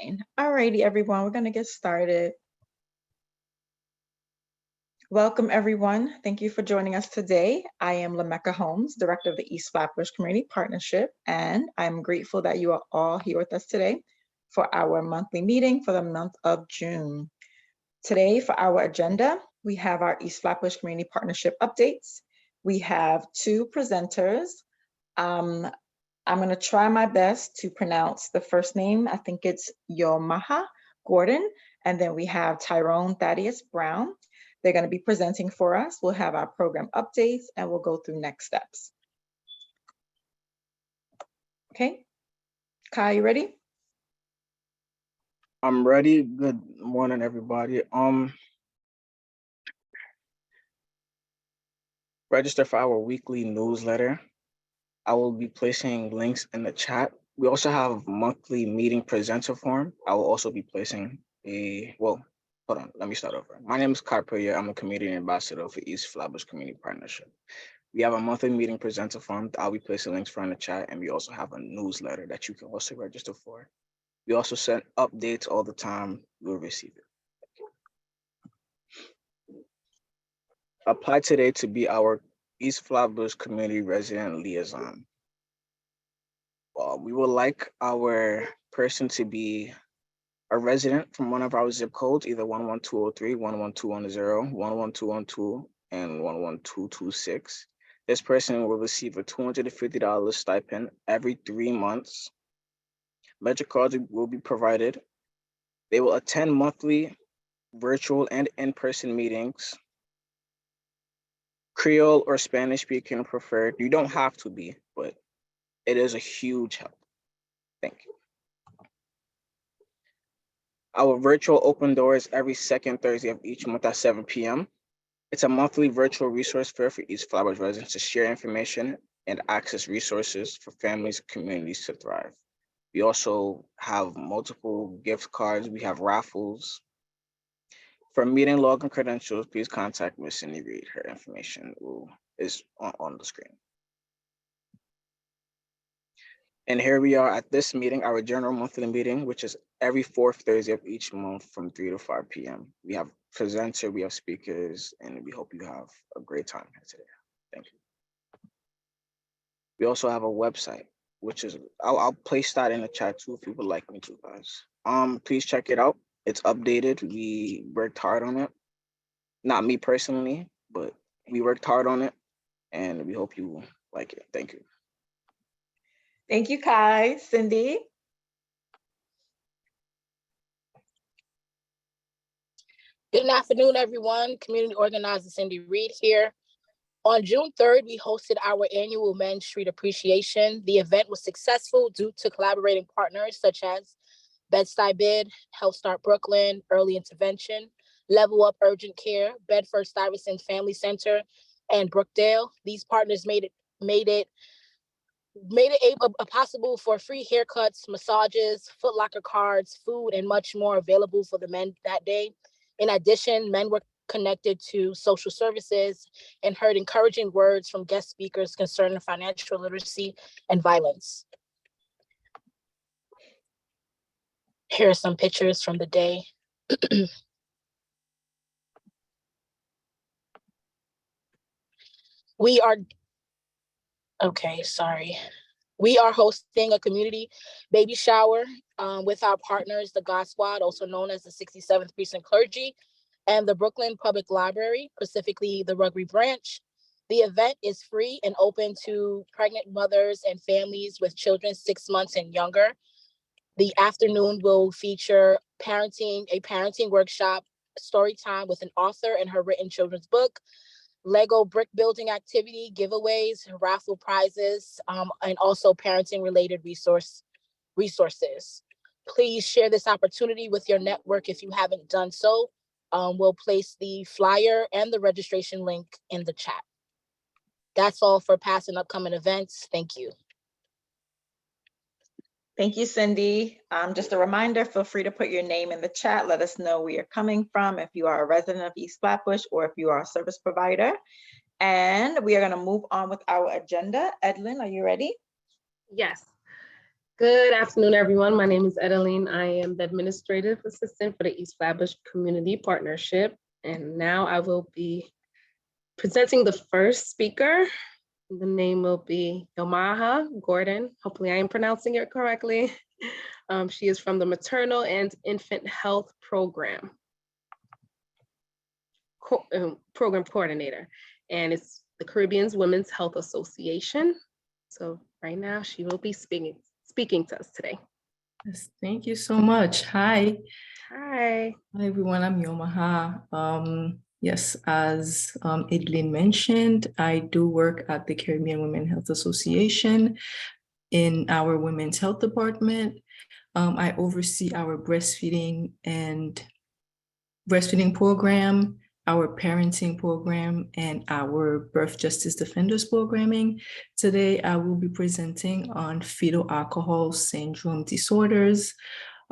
fine. Alrighty, everyone, we're going to get started. Welcome, everyone. Thank you for joining us today. I am Lamecca Holmes, Director of the East Flatbush Community Partnership, and I'm grateful that you are all here with us today for our monthly meeting for the month of June. Today, for our agenda, we have our East Flatbush Community Partnership updates. We have two presenters. I'm going to try my best to pronounce the first name. I think it's Yomaha Gordon. And then we have Tyrone Thaddeus Brown. They're going to be presenting for us. We'll have our program updates and we'll go through next steps. Okay. Kai, you ready? I'm ready. Good morning, everybody. Register for our weekly newsletter. I will be placing links in the chat. We also have monthly meeting presenter form. I will also be placing hold on, let me start over. My name is Kai Puryear. I'm a community ambassador for East Flatbush Community Partnership. We have a monthly meeting presenter form that I'll be placing links for in the chat, and we also have a newsletter that you can also register for. We also send updates all the time. You'll receive it. Apply today to be our East Flatbush Community Resident Liaison. We would like our person to be a resident from one of our zip codes, either 11203, 11210, 11212, and 11226. This person will receive a $250 stipend every 3 months. Metric cards will be provided. They will attend monthly virtual and in-person meetings. Creole or Spanish speaking preferred. You don't have to be, but it is a huge help. Thank you. Our virtual open doors every second Thursday of each month at 7 p.m. It's a monthly virtual resource fair for East Flatbush residents to share information and access resources for families and communities to thrive. We also have multiple gift cards. We have raffles. For meeting login credentials, please contact Ms. Cindy Reed. Her information is on the screen. And here we are at this meeting, our general monthly meeting, which is every fourth Thursday of each month from 3 to 5 p.m. We have presenter, we have speakers, and we hope you have a great time here today. Thank you. We also have a website, which is, I'll place that in the chat too if you would like me to, guys. Please check it out. It's updated. We worked hard on it. Not me personally, but we worked hard on it, and we hope you like it. Thank you. Thank you, Kai. Cindy? Good afternoon, everyone. Community organizer Cindy Reed here. On June 3rd, we hosted our annual Main Street Appreciation. The event was successful due to collaborating partners such as Bed-Stuy Bid, Health Start Brooklyn, Early Intervention, Level Up Urgent Care, Bedford-Stuyvesant Family Center, and Brookdale. These partners made it possible for free haircuts, massages, Foot Locker cards, food, and much more available for the men that day. In addition, men were connected to social services and heard encouraging words from guest speakers concerning financial literacy and violence. Here are some pictures from the day. We are hosting a community baby shower with our partners, the God Squad, also known as the 67th Precinct Clergy, and the Brooklyn Public Library, specifically the Rugby Branch. The event is free and open to pregnant mothers and families with children 6 months and younger. The afternoon will feature a parenting workshop, story time with an author and her written children's book, Lego brick building activity, giveaways, raffle prizes, and also parenting related resources. Please share this opportunity with your network if you haven't done so. We'll place the flyer and the registration link in the chat. That's all for past and upcoming events. Thank you. Thank you, Cindy. Just a reminder, feel free to put your name in the chat. Let us know where you're coming from, if you are a resident of East Flatbush or if you are a service provider. And we are going to move on with our agenda. Edlin, are you ready? Yes. Good afternoon, everyone. My name is Edeline. I am the administrative assistant for the East Flatbush Community Partnership. And now I will be presenting the first speaker. The name will be Yomaha Gordon. Hopefully I am pronouncing it correctly. She is from the Maternal and Infant Health Program. Program coordinator, and it's the Caribbean's Women's Health Association. So right now she will be speaking to us today. Yes, thank you so much. Hi. Hi. Hi, everyone. I'm Yomaha. Yes, as Adeline mentioned, I do work at the Caribbean Women's Health Association in our Women's Health Department. I oversee our breastfeeding program, our parenting program, and our birth justice defenders programming. Today, I will be presenting on fetal alcohol syndrome disorders,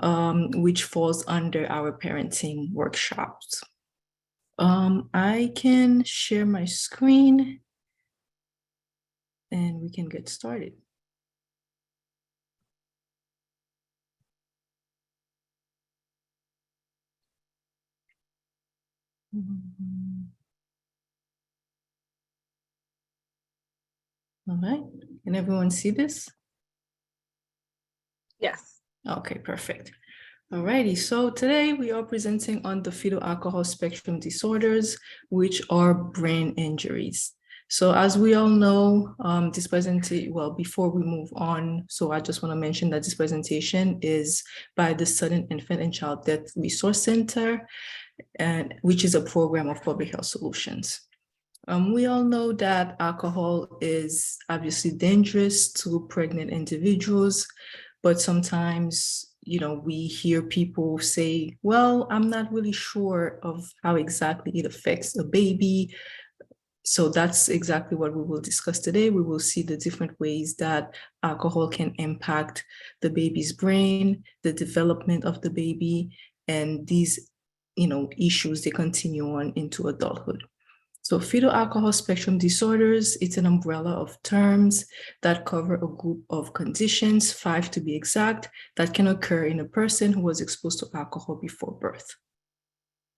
which falls under our parenting workshops. I can share my screen and we can get started. All right, can everyone see this? Yes. Okay, perfect. All righty, so today we are presenting on the fetal alcohol spectrum disorders, which are brain injuries. So as we all know, this presentation, well, before we move on, so I just want to mention that this presentation is by the Sudden Infant and Child Death Resource Center, and which is a program of Public Health Solutions. We all know that alcohol is obviously dangerous to pregnant individuals, but sometimes, we hear people say, well, I'm not really sure of how exactly it affects a baby. So that's exactly what we will discuss today. We will see the different ways that alcohol can impact the baby's brain, the development of the baby, and these, issues, they continue on into adulthood. So fetal alcohol spectrum disorders, it's an umbrella of terms that cover a group of conditions, 5 to be exact, that can occur in a person who was exposed to alcohol before birth.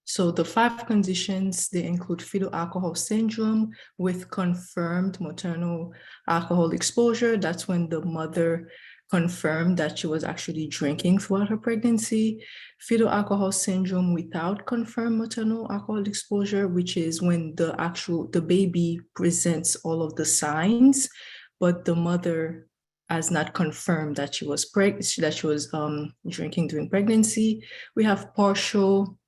So the 5 conditions, they include fetal alcohol syndrome with confirmed maternal alcohol exposure. That's when the mother confirmed that she was actually drinking throughout her pregnancy. Fetal alcohol syndrome without confirmed maternal alcohol exposure, which is when the baby presents all of the signs, but the mother has not confirmed that she was drinking during pregnancy. We have partial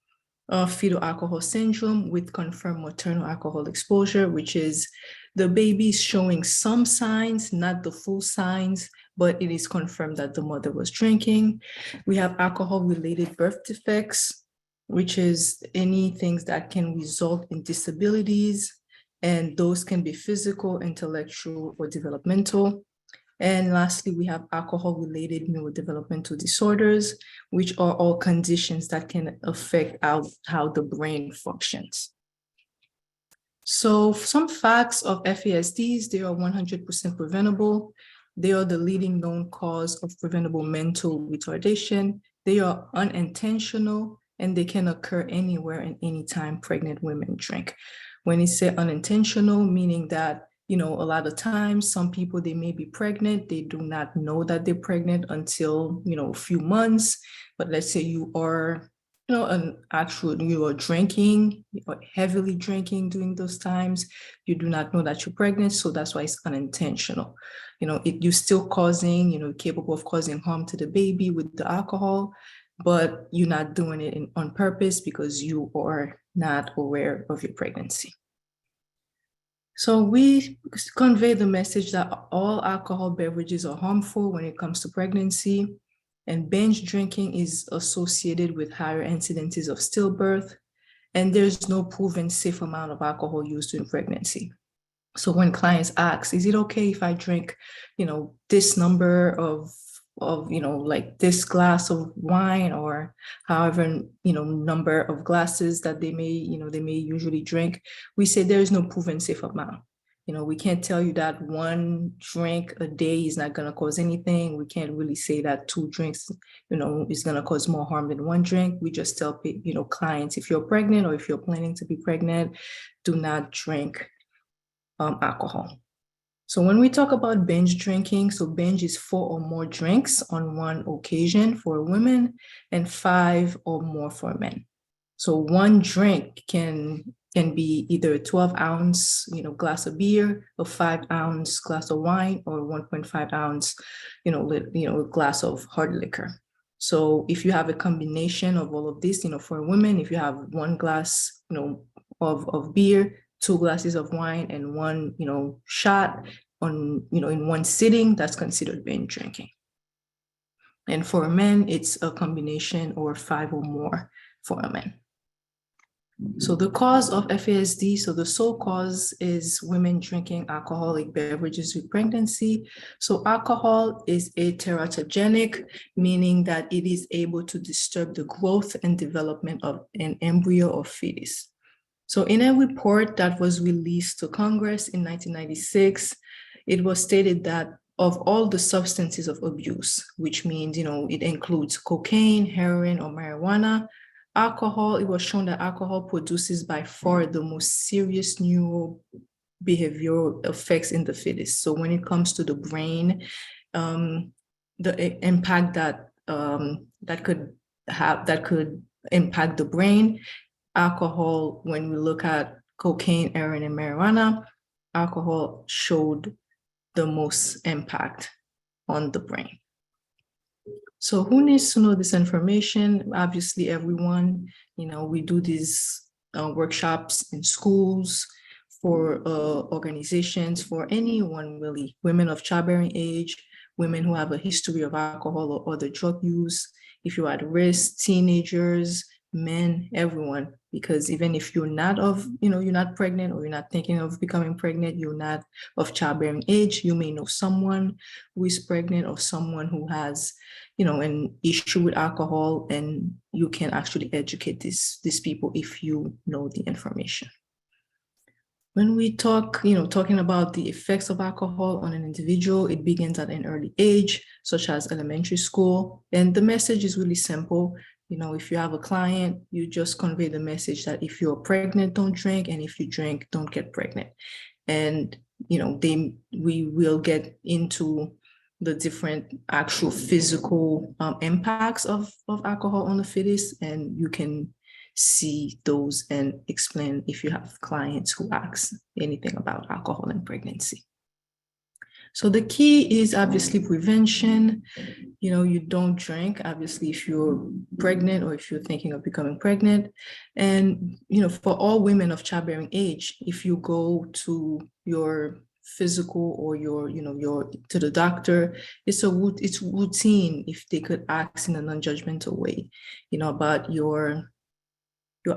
fetal alcohol syndrome with confirmed maternal alcohol exposure, which is the baby showing some signs, not the full signs, but it is confirmed that the mother was drinking. We have alcohol-related birth defects, which is any things that can result in disabilities, and those can be physical, intellectual, or developmental. And lastly, we have alcohol-related neurodevelopmental disorders, which are all conditions that can affect how the brain functions. So some facts of FASDs, they are 100% preventable. They are the leading known cause of preventable mental retardation. They are unintentional, and they can occur anywhere and anytime pregnant women drink. When you say unintentional, meaning that, a lot of times, some people, they may be pregnant, they do not know that they're pregnant until, a few months. But let's say you are, you are drinking, or heavily drinking during those times, you do not know that you're pregnant, so that's why it's unintentional. You're still causing, capable of causing harm to the baby with the alcohol, but you're not doing it on purpose because you are not aware of your pregnancy. So we convey the message that all alcohol beverages are harmful when it comes to pregnancy, and binge drinking is associated with higher incidences of stillbirth, and there's no proven safe amount of alcohol used during pregnancy. So when clients ask, is it okay if I drink, this number of like this glass of wine, or however, number of glasses that they may usually drink, we say there is no proven safe amount. We can't tell you that one drink a day is not going to cause anything. We can't really say that 2 drinks, is going to cause more harm than 1 drink. We just tell, clients, if you're pregnant or if you're planning to be pregnant, do not drink alcohol. So when we talk about binge drinking, so binge is 4 or more drinks on one occasion for women and 5 or more for men. So 1 drink can be either a 12-ounce, glass of beer, a 5-ounce glass of wine, or 1.5-ounce, glass of hard liquor. So if you have a combination of all of this, for women, if you have 1 glass, of beer, 2 glasses of wine, and 1, shot on, in 1 sitting, that's considered binge drinking. And for men, it's a combination or 5 or more for a man. So the cause of FASD, so the sole cause is women drinking alcoholic beverages with pregnancy. So alcohol is teratogenic, meaning that it is able to disturb the growth and development of an embryo or fetus. So in a report that was released to Congress in 1996, it was stated that of all the substances of abuse, which means, it includes cocaine, heroin, or marijuana, alcohol, it was shown that alcohol produces by far the most serious neural behavioral effects in the fetus. So when it comes to the brain, the impact that could impact the brain, alcohol, when we look at cocaine, heroin, and marijuana, alcohol showed the most impact on the brain. So who needs to know this information? Obviously, everyone. We do these workshops in schools, for organizations, for anyone really, women of childbearing age, women who have a history of alcohol or other drug use, if you're at risk, teenagers, men, everyone, because even if you're not you're not pregnant or you're not thinking of becoming pregnant, you're not of childbearing age, you may know someone who is pregnant or someone who has, an issue with alcohol, and you can actually educate these people if you know the information. When we talking about the effects of alcohol on an individual, it begins at an early age, such as elementary school. And the message is really simple. If you have a client, you just convey the message that if you're pregnant, don't drink. And if you drink, don't get pregnant. And, we will get into the different actual physical impacts of alcohol on the fetus. And you can see those and explain if you have clients who ask anything about alcohol and pregnancy. So the key is obviously prevention. You don't drink, obviously, if you're pregnant or if you're thinking of becoming pregnant. And, for all women of childbearing age, if you go to your physical or to the doctor, it's routine if they could ask in a non-judgmental way, about your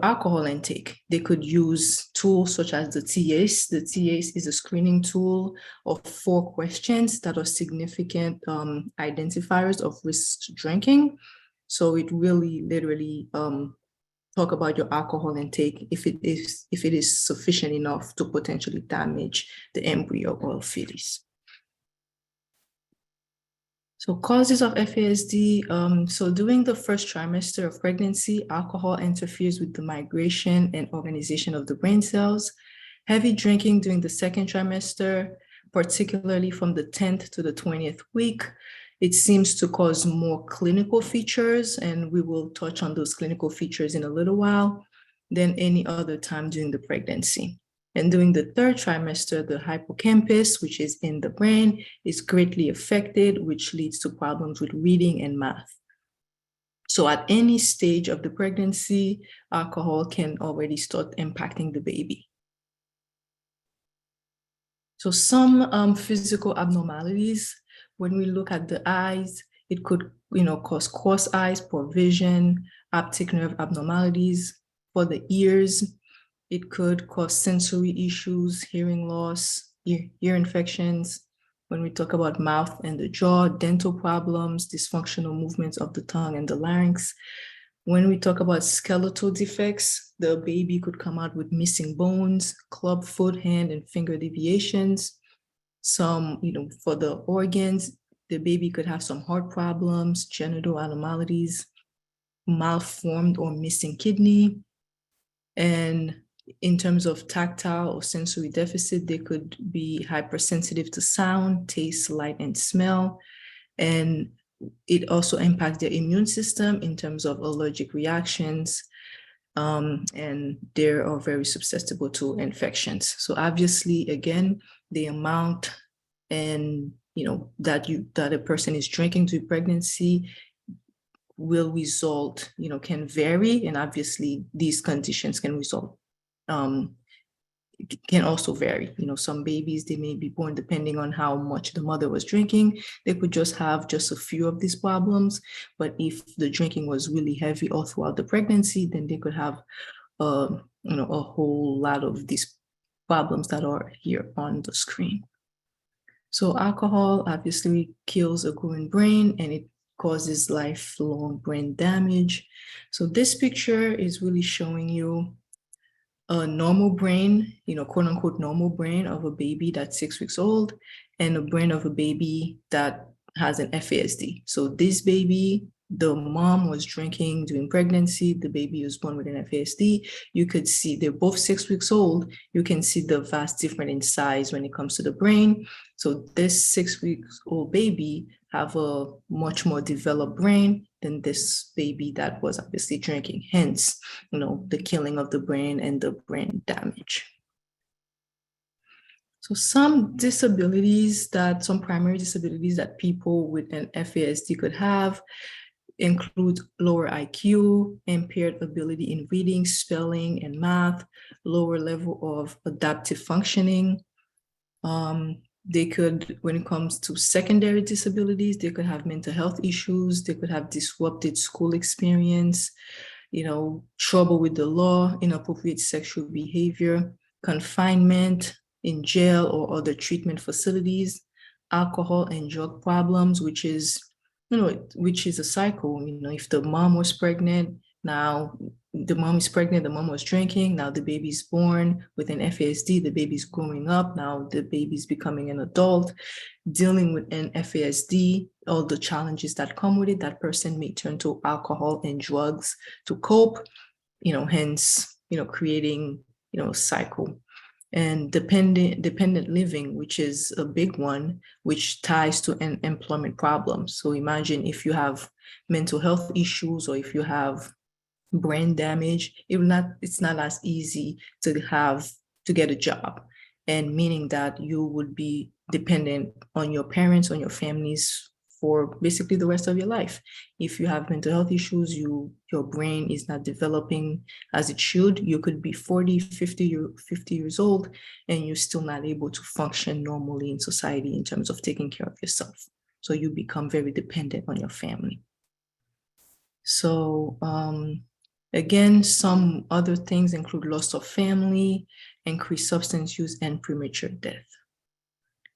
alcohol intake. They could use tools such as the TACE. The TACE is a screening tool of 4 questions that are significant identifiers of risk drinking. So it really literally talk about your alcohol intake if it is sufficient enough to potentially damage the embryo or fetus. So causes of FASD, so during the first trimester of pregnancy, alcohol interferes with the migration and organization of the brain cells. Heavy drinking during the second trimester, particularly from the 10th to the 20th week, it seems to cause more clinical features, and we will touch on those clinical features in a little while, than any other time during the pregnancy. And during the third trimester, the hippocampus, which is in the brain, is greatly affected, which leads to problems with reading and math. So at any stage of the pregnancy, alcohol can already start impacting the baby. So some physical abnormalities, when we look at the eyes, it could cause cross eyes, poor vision, optic nerve abnormalities. For the ears, it could cause sensory issues, hearing loss, ear infections. When we talk about mouth and the jaw, dental problems, dysfunctional movements of the tongue and the larynx. When we talk about skeletal defects, the baby could come out with missing bones, club foot, hand, and finger deviations. Some, for the organs, the baby could have some heart problems, genital abnormalities, malformed or missing kidney. And in terms of tactile or sensory deficit, they could be hypersensitive to sound, taste, light, and smell. And it also impacts their immune system in terms of allergic reactions, and they are very susceptible to infections. So obviously, again, the amount and that a person is drinking during pregnancy will result, can vary, and obviously these conditions can result, can also vary. Some babies, they may be born depending on how much the mother was drinking. They could just have just a few of these problems, but if the drinking was really heavy all throughout the pregnancy, then they could have a whole lot of these problems that are here on the screen. So alcohol obviously kills a growing brain, and it causes lifelong brain damage. So this picture is really showing you a normal brain, quote unquote normal brain of a baby that's 6 weeks old, and a brain of a baby that has an FASD. So this baby, the mom was drinking during pregnancy, the baby was born with an FASD. You could see they're both 6 weeks old. You can see the vast difference in size when it comes to the brain. So this 6 weeks old baby have a much more developed brain than this baby that was obviously drinking, hence, the killing of the brain and the brain damage. So some primary disabilities that people with an FASD could have include lower IQ, impaired ability in reading, spelling, and math, lower level of adaptive functioning. They could, when it comes to secondary disabilities, they could have mental health issues, they could have disrupted school experience, trouble with the law, inappropriate sexual behavior, confinement in jail or other treatment facilities, alcohol and drug problems, which is a cycle. If the mom was pregnant, now the mom is pregnant, the mom was drinking, now the baby's born with an FASD, the baby's growing up, now the baby's becoming an adult, dealing with an FASD, all the challenges that come with it, that person may turn to alcohol and drugs to cope, hence, creating, a cycle. And dependent living, which is a big one, which ties to an employment problem. So imagine if you have mental health issues, or if you have brain damage, it's not as easy to get a job, and meaning that you would be dependent on your parents, on your families for basically the rest of your life. If you have mental health issues, your brain is not developing as it should, you could be 40, 50 years old, and you're still not able to function normally in society in terms of taking care of yourself. So you become very dependent on your family. So again, some other things include loss of family, increased substance use, and premature death.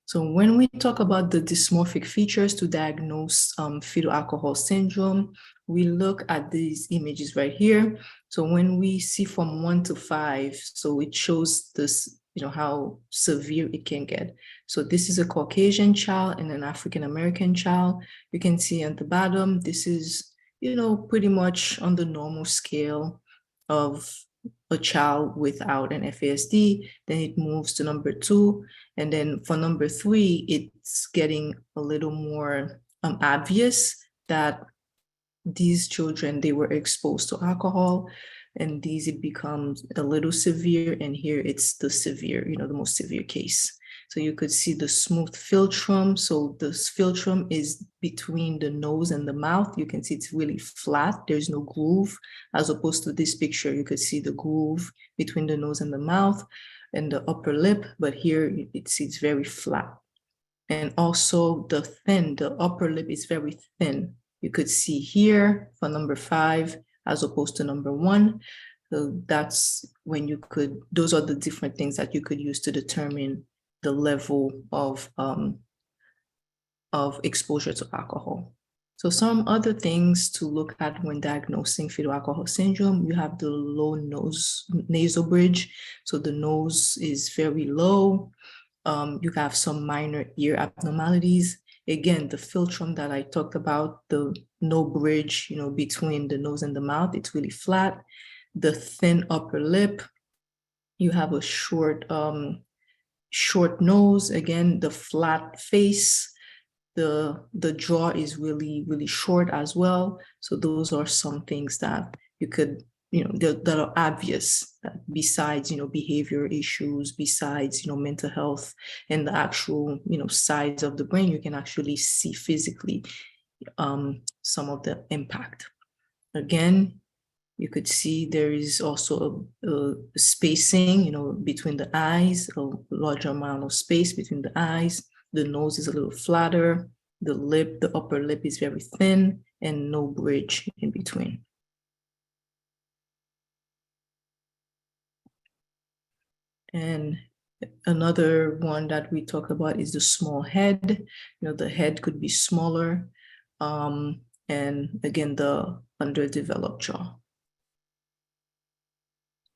So when we talk about the dysmorphic features to diagnose fetal alcohol syndrome, we look at these images right here. So when we see from 1 to 5, so it shows this, how severe it can get. So this is a Caucasian child and an African-American child. You can see at the bottom, this is, pretty much on the normal scale of a child without an FASD. Then it moves to number 2. And then for number 3, it's getting a little more obvious that these children, they were exposed to alcohol, and these, it becomes a little severe. And here it's the severe, the most severe case. So you could see the smooth philtrum. So the philtrum is between the nose and the mouth. You can see it's really flat. There's no groove, as opposed to this picture. You could see the groove between the nose and the mouth and the upper lip, but here it's very flat. And also the upper lip is very thin. You could see here for number 5, as opposed to number 1. So that's when those are the different things that you could use to determine the level of exposure to alcohol. So some other things to look at when diagnosing fetal alcohol syndrome, you have the low nasal bridge. So the nose is very low. You have some minor ear abnormalities. Again, the philtrum that I talked about, the no bridge, between the nose and the mouth, it's really flat. The thin upper lip, you have a short nose. Again, the flat face, the jaw is really, really short as well. So those are some things that you could, that are obvious, that besides, behavior issues, besides, mental health and the actual, size of the brain, you can actually see physically some of the impact. Again, you could see there is also a spacing, between the eyes, a larger amount of space between the eyes. The nose is a little flatter. The upper lip is very thin and no bridge in between. And another one that we talk about is the small head. The head could be smaller. And again, the underdeveloped jaw.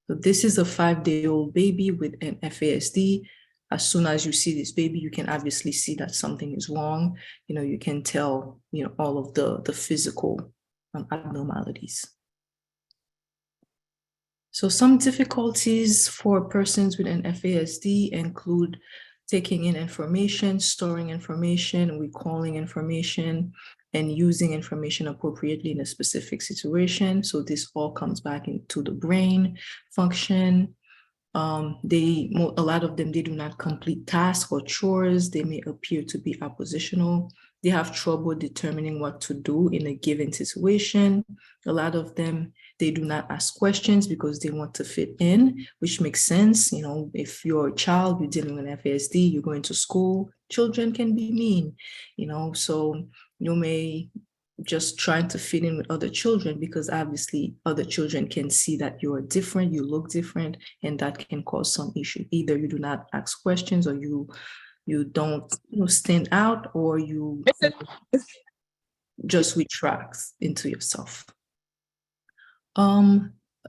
So this is a 5-day-old baby with an FASD. As soon as you see this baby, you can obviously see that something is wrong. You can tell, all of the physical abnormalities. So some difficulties for persons with an FASD include taking in information, storing information, recalling information, and using information appropriately in a specific situation. So this all comes back into the brain function. A lot of them, they do not complete tasks or chores. They may appear to be oppositional. They have trouble determining what to do in a given situation. A lot of them, they do not ask questions because they want to fit in, which makes sense. If you're a child, you're dealing with FASD, you're going to school, children can be mean, so you may just trying to fit in with other children because obviously other children can see that you are different, you look different, and that can cause some issue. Either you do not ask questions, or you don't stand out, or you just retract into yourself.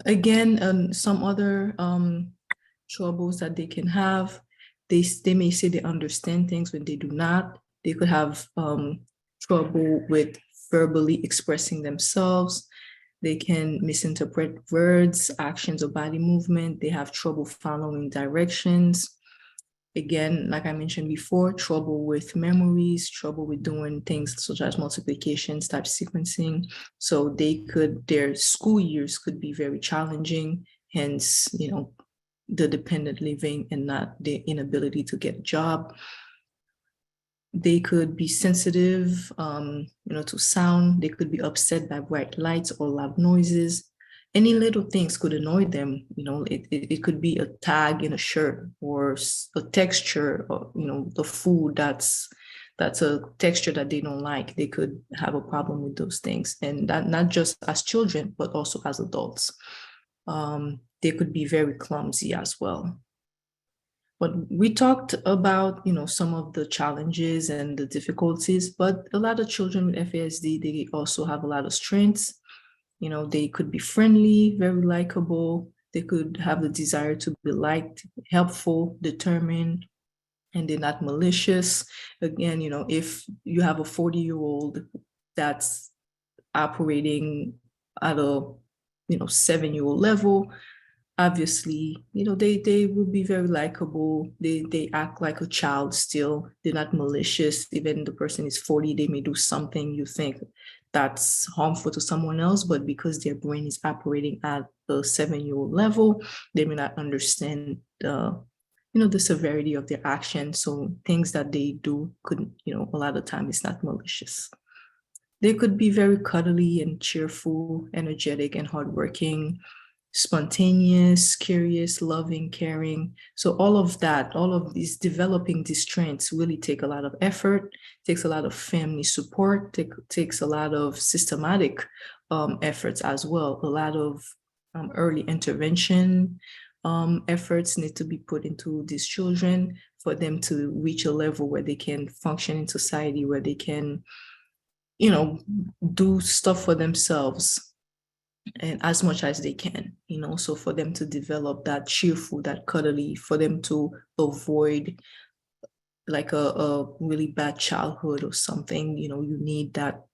Again, some other troubles that they can have, they may say they understand things when they do not. They could have trouble with verbally expressing themselves. They can misinterpret words, actions, or body movement. They have trouble following directions. Again, like I mentioned before, trouble with memories, trouble with doing things such as multiplications, type sequencing. So their school years could be very challenging, hence, the dependent living and not the inability to get a job. They could be sensitive, to sound. They could be upset by bright lights or loud noises. Any little things could annoy them. It could be a tag in a shirt, or a texture, or, the food that's a texture that they don't like. They could have a problem with those things, and that not just as children, but also as adults. They could be very clumsy as well. But we talked about, some of the challenges and the difficulties, but a lot of children with FASD, they also have a lot of strengths. They could be friendly, very likable. They could have the desire to be liked, helpful, determined, and they're not malicious. Again, if you have a 40-year-old that's operating at a, 7-year-old level, obviously, they will be very likable. They act like a child still. They're not malicious. Even the person is 40, they may do something you think that's harmful to someone else, but because their brain is operating at a 7-year-old level, they may not understand the severity of their action. So things that they do could, a lot of time it's not malicious. They could be very cuddly and cheerful, energetic and hardworking, spontaneous, curious, loving, caring. So all of these developing these strengths really take a lot of effort, takes a lot of family support, takes a lot of systematic efforts as well. A lot of early intervention efforts need to be put into these children for them to reach a level where they can function in society, where they can do stuff for themselves and as much as they can, so for them to develop that cheerful, that cuddly, for them to avoid like a really bad childhood or something, you need that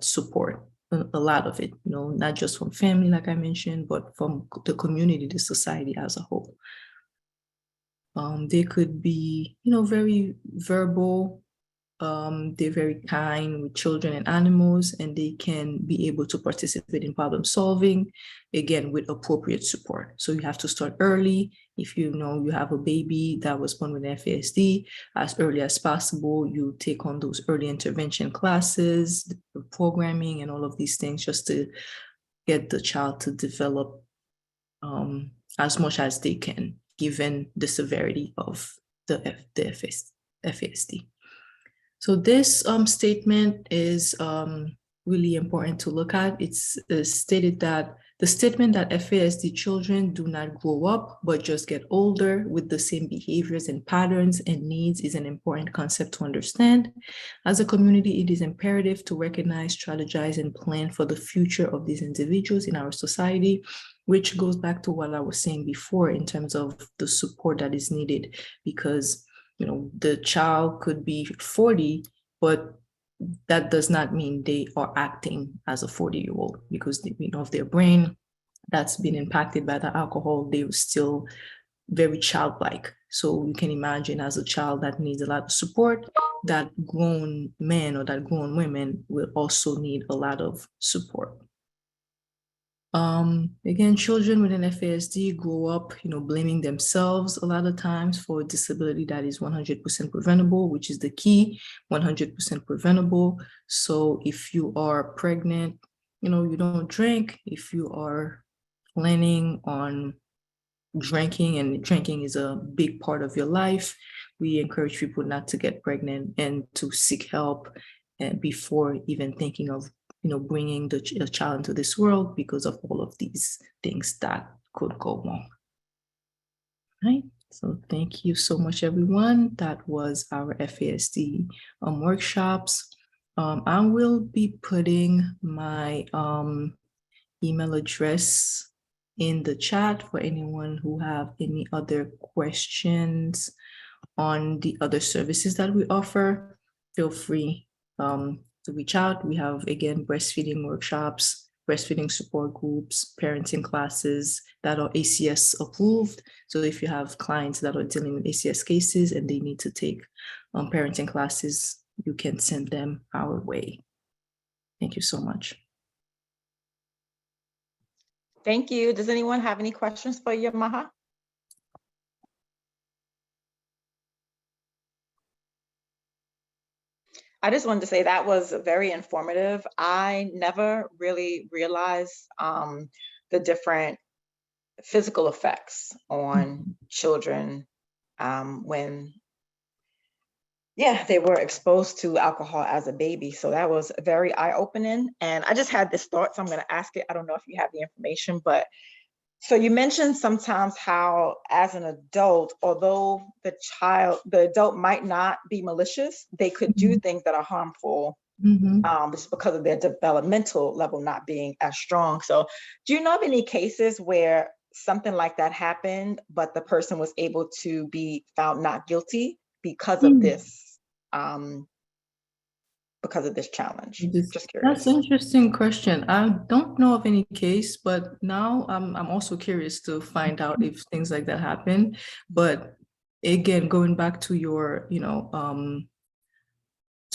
support, a lot of it, not just from family, like I mentioned, but from the community, the society as a whole. They could be, very verbal. They're very kind with children and animals, and they can be able to participate in problem solving, again, with appropriate support. So you have to start early. If you have a baby that was born with FASD, as early as possible, you take on those early intervention classes, the programming, and all of these things just to get the child to develop as much as they can, given the severity of the FASD. So this statement is really important to look at. It's stated that the statement that FASD children do not grow up, but just get older with the same behaviors and patterns and needs is an important concept to understand. As a community, it is imperative to recognize, strategize, and plan for the future of these individuals in our society, which goes back to what I was saying before in terms of the support that is needed, because the child could be 40, but that does not mean they are acting as a 40-year-old, because of their brain that's been impacted by the alcohol, they're still very childlike. So you can imagine, as a child that needs a lot of support, that grown men or that grown women will also need a lot of support. Again, children with an FASD grow up, blaming themselves a lot of times for a disability that is 100% preventable, which is the key, 100% preventable. So if you are pregnant, you don't drink. If you are planning on drinking, and drinking is a big part of your life, we encourage people not to get pregnant and to seek help before even thinking of bringing the child into this world, because of all of these things that could go wrong. Right. So thank you so much, everyone. That was our FASD workshops. I will be putting my email address in the chat for anyone who have any other questions on the other services that we offer. Feel free to reach out. We have, again, breastfeeding workshops, breastfeeding support groups, parenting classes that are ACS approved. So if you have clients that are dealing with ACS cases and they need to take parenting classes, you can send them our way. Thank you so much. Thank you. Does anyone have any questions for you, Maha? I just wanted to say that was very informative. I never really realized the different physical effects on children when they were exposed to alcohol as a baby. So that was very eye-opening. And I just had this thought, so I'm going to ask it. I don't know if you have the information, but so you mentioned sometimes how, as an adult, although the adult might not be malicious, they could do things that are harmful just because of their developmental level not being as strong. So do you know of any cases where something like that happened, but the person was able to be found not guilty because of this? Because of this challenge? Just curious. That's an interesting question. I don't know of any case, but now I'm also curious to find out if things like that happen. But again, going back to your, to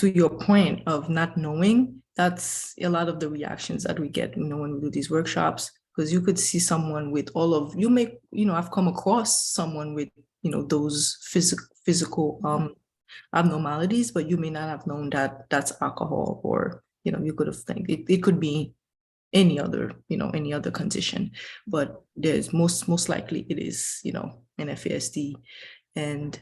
your point of not knowing, that's a lot of the reactions that we get, when we do these workshops, because you could see someone with I've come across someone with, those physical abnormalities, but you may not have known that that's alcohol, or you could have think it could be any other any other condition, but there's most likely it is an FASD. And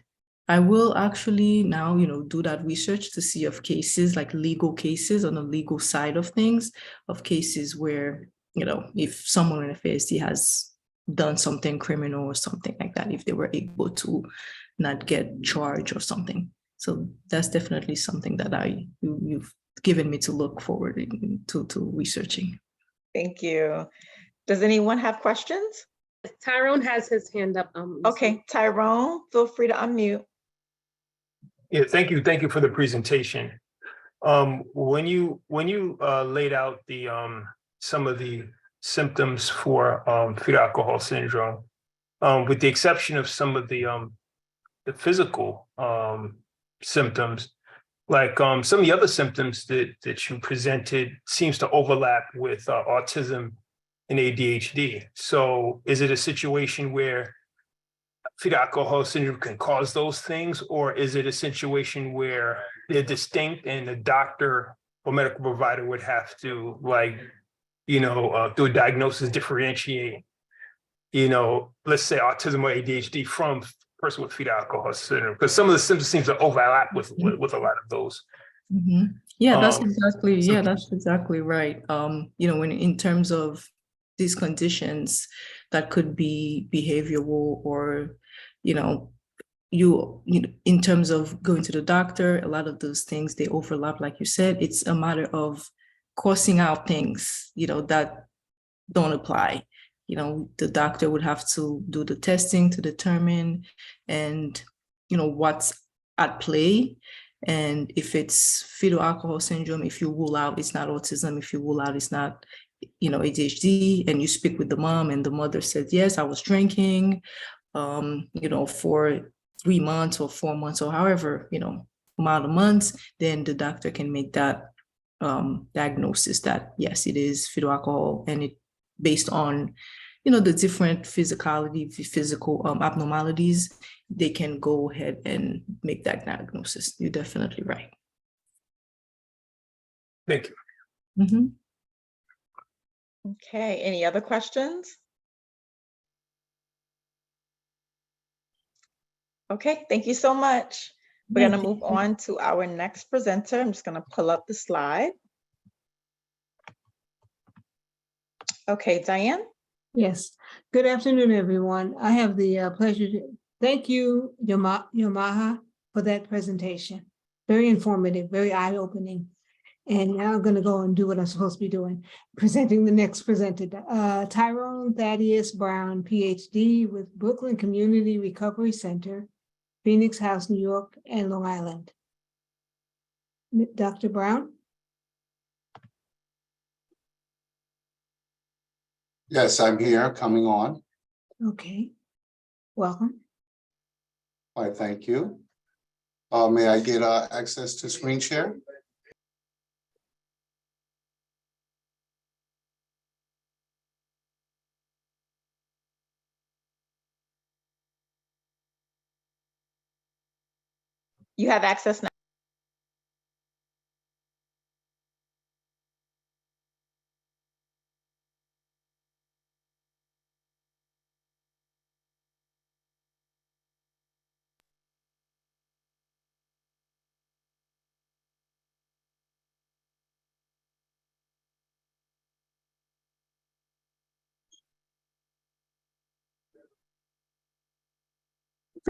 I will actually now do that research to see of cases, like legal cases on the legal side of things, of cases where if someone in FASD has done something criminal or something like that, if they were able to not get charged or something. So that's definitely something that you've given me to look forward to researching. Thank you. Does anyone have questions? Tyrone has his hand up. Okay, Tyrone, feel free to unmute. Yeah, thank you. Thank you for the presentation. When you laid out the some of the symptoms for fetal alcohol syndrome, with the exception of some of the physical symptoms, like some of the other symptoms that you presented seems to overlap with autism and ADHD. So is it a situation where fetal alcohol syndrome can cause those things, or is it a situation where they're distinct and the doctor or medical provider would have to, like, do a diagnosis, differentiate, let's say autism or ADHD from person with fetal alcohol syndrome? Because some of the symptoms seem to overlap with a lot of those. Mhm. Yeah, that's Um, exactly right. When in terms of these conditions that could be behavioral, or in terms of going to the doctor, a lot of those things, they overlap. Like you said, it's a matter of crossing out things that don't apply. The doctor would have to do the testing to determine and what's at play. And if it's fetal alcohol syndrome, if you rule out it's not autism, if you rule out it's not ADHD, and you speak with the mom and the mother says, yes, I was drinking for 3 months or 4 months or however amount of months, then the doctor can make that diagnosis that yes, it is fetal alcohol, and it based on the different physical abnormalities, they can go ahead and make that diagnosis. You're definitely right. Thank you. Mm-hmm. Okay, any other questions? Okay, thank you so much. We're going to move on to our next presenter. I'm just going to pull up the slide. Okay, Diane? Yes. Good afternoon, everyone. I have the pleasure to thank you, Yamaha, for that presentation. Very informative, very eye-opening. And now I'm going to go and do what I'm supposed to be doing, presenting the next presenter. Tyrone Thaddeus Brown, PhD with Brooklyn Community Recovery Center, Phoenix House, New York, and Long Island. Dr. Brown? Yes, I'm here, coming on. Okay. Welcome. All right, thank you. May I get access to screen share? You have access now.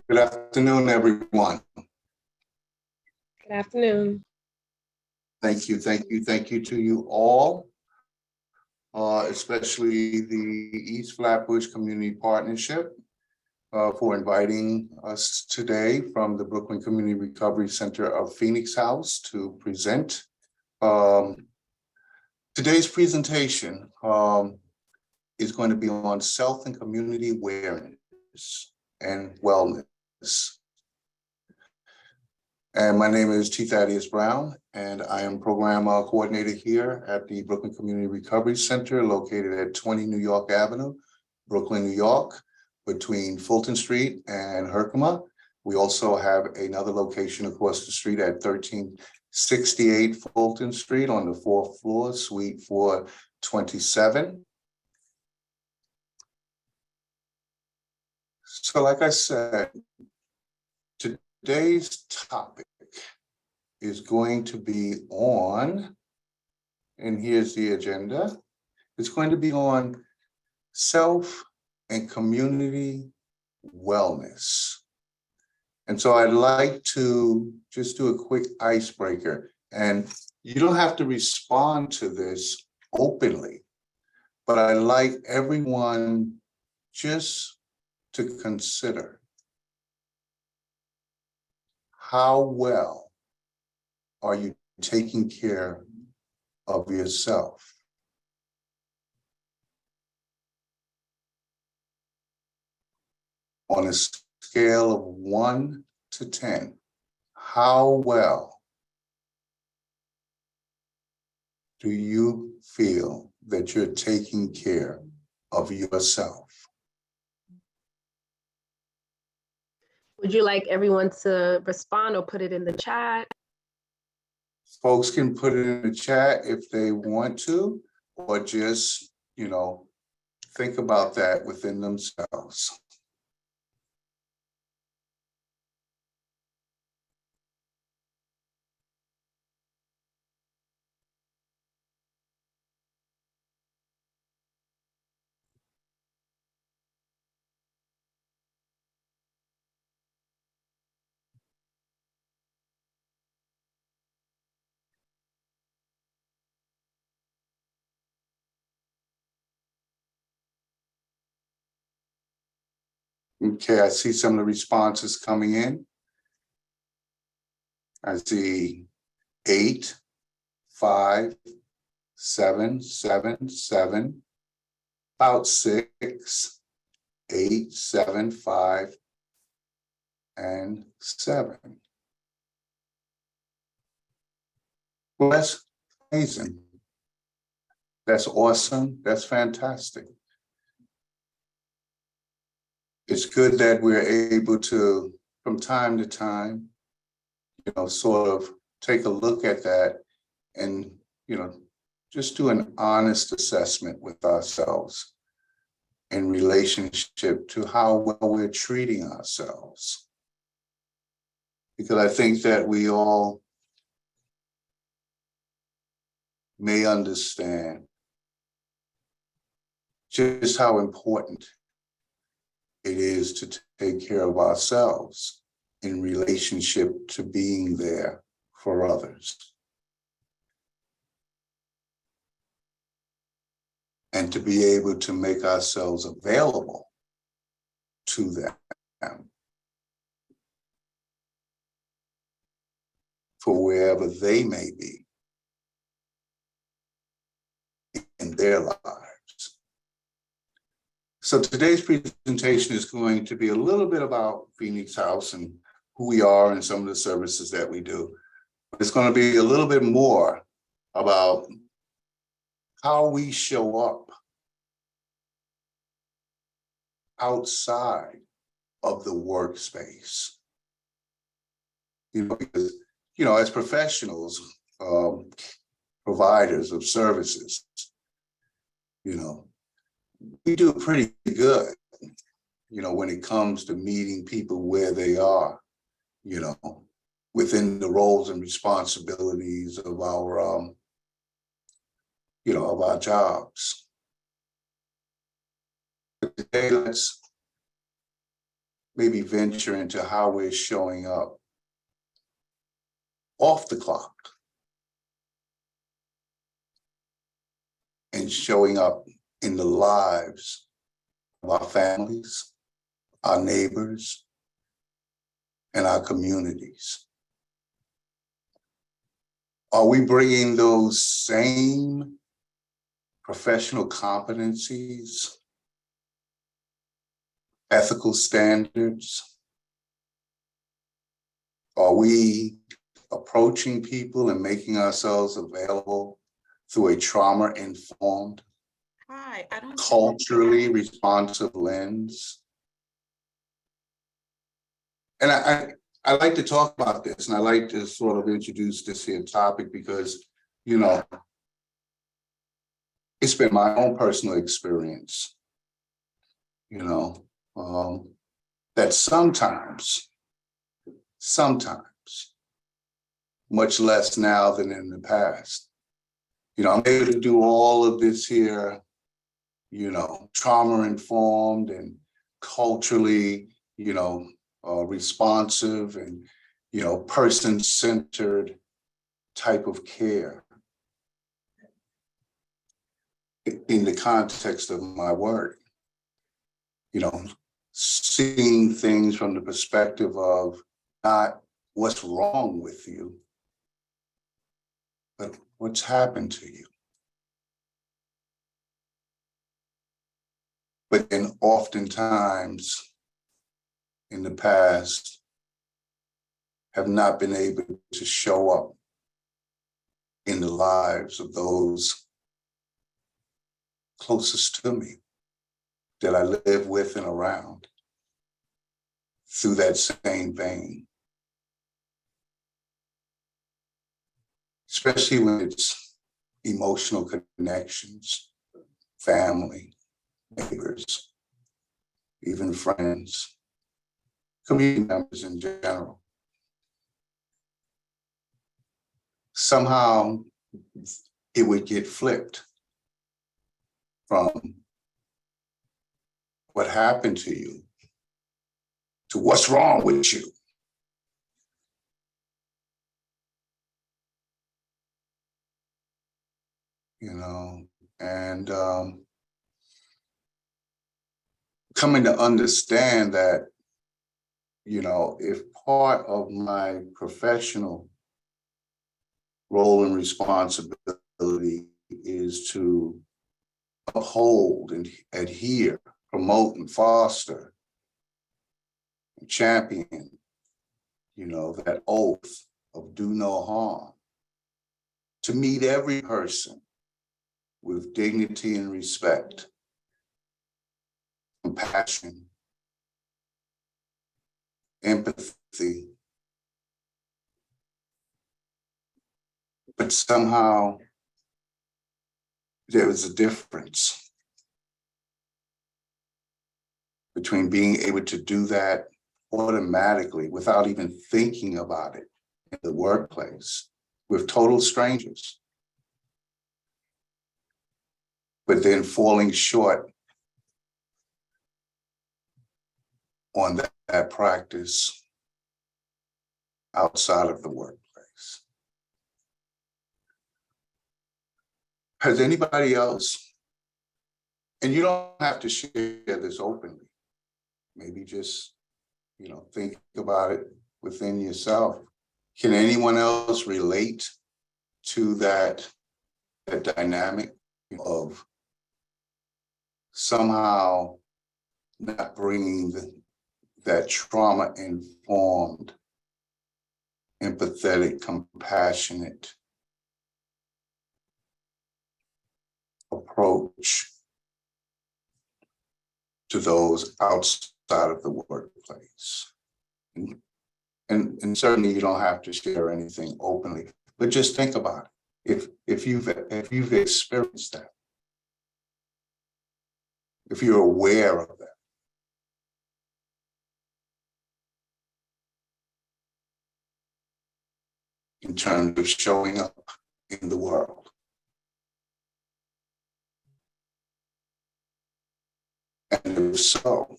Good afternoon, everyone. Good afternoon. Thank you to you all, especially the East Flatbush Community Partnership for inviting us today from the Brooklyn Community Recovery Center of Phoenix House to present. Today's presentation is going to be on self and community awareness and wellness. And my name is T. Thaddeus Brown, and I am program coordinator here at the Brooklyn Community Recovery Center, located at 20 New York Avenue, Brooklyn, New York, between Fulton Street and Herkimer. We also have another location across the street at 1368 Fulton Street on the 4th floor, suite 427. So like I said, today's topic is going to be on, and here's the agenda, it's going to be on self and community wellness. And so I'd like to just do a quick icebreaker. And You don't have to respond to this openly, but I'd like everyone just to consider how well are you taking care of yourself? On a scale of 1 to 10, how well do you feel that you're taking care of yourself? Would you like everyone to respond or put it in the chat? Folks can put it in the chat if they want to, or just, think about that within themselves. Okay, I see some of the responses coming in. I see 8, 5, 7, 7, 7, about 6, 8, 7, 5, and 7. Well, that's amazing. That's awesome. That's fantastic. It's good that we're able to, from time to time, sort of take a look at that and, just do an honest assessment with ourselves in relationship to how well we're treating ourselves. Because I think that we all may understand just how important it is to take care of ourselves in relationship to being there for others. And to be able to make ourselves available to them for wherever they may be in their lives. So today's presentation is going to be a little bit about Phoenix House and who we are and some of the services that we do. It's going to be a little bit more about how we show up outside of the workspace. Because, as professionals, providers of services, we do pretty good, when it comes to meeting people where they are, within the roles and responsibilities of our, of our jobs. But today, let's maybe venture into how we're showing up off the clock and showing up in the lives of our families, our neighbors, and our communities. Are we bringing those same professional competencies, ethical standards? Are we approaching people and making ourselves available through a trauma-informed, culturally responsive lens? And I like to talk about this, and I like to sort of introduce this here topic because, it's been my own personal experience, that sometimes, much less now than in the past, I'm able to do all of this here, trauma-informed and culturally, responsive and, person-centered, type of care in the context of my work. You know, seeing things from the perspective of not what's wrong with you, but what's happened to you. But then oftentimes in the past have not been able to show up in the lives of those closest to me that I live with and around through that same vein. Especially when it's emotional connections, family, neighbors, even friends, community members in general. Somehow it would get flipped from what happened to you to what's wrong with you. You know, and coming to understand that, you know, if part of my professional role and responsibility is to uphold and adhere, promote and foster, and champion, you know, that oath of do no harm, to meet every person with dignity and respect, compassion, empathy, but somehow there is a difference between being able to do that automatically without even thinking about it in the workplace with total strangers, but then falling short on that practice outside of the workplace. Has anybody else, and you don't have to share this openly, maybe just, you know, think about it within yourself. Can anyone else relate to that dynamic of somehow not bringing that trauma-informed, empathetic, compassionate approach to those outside of the workplace? And certainly you don't have to share anything openly, but just think about it. If you've experienced that, if you're aware of that, in terms of showing up in the world. And if so,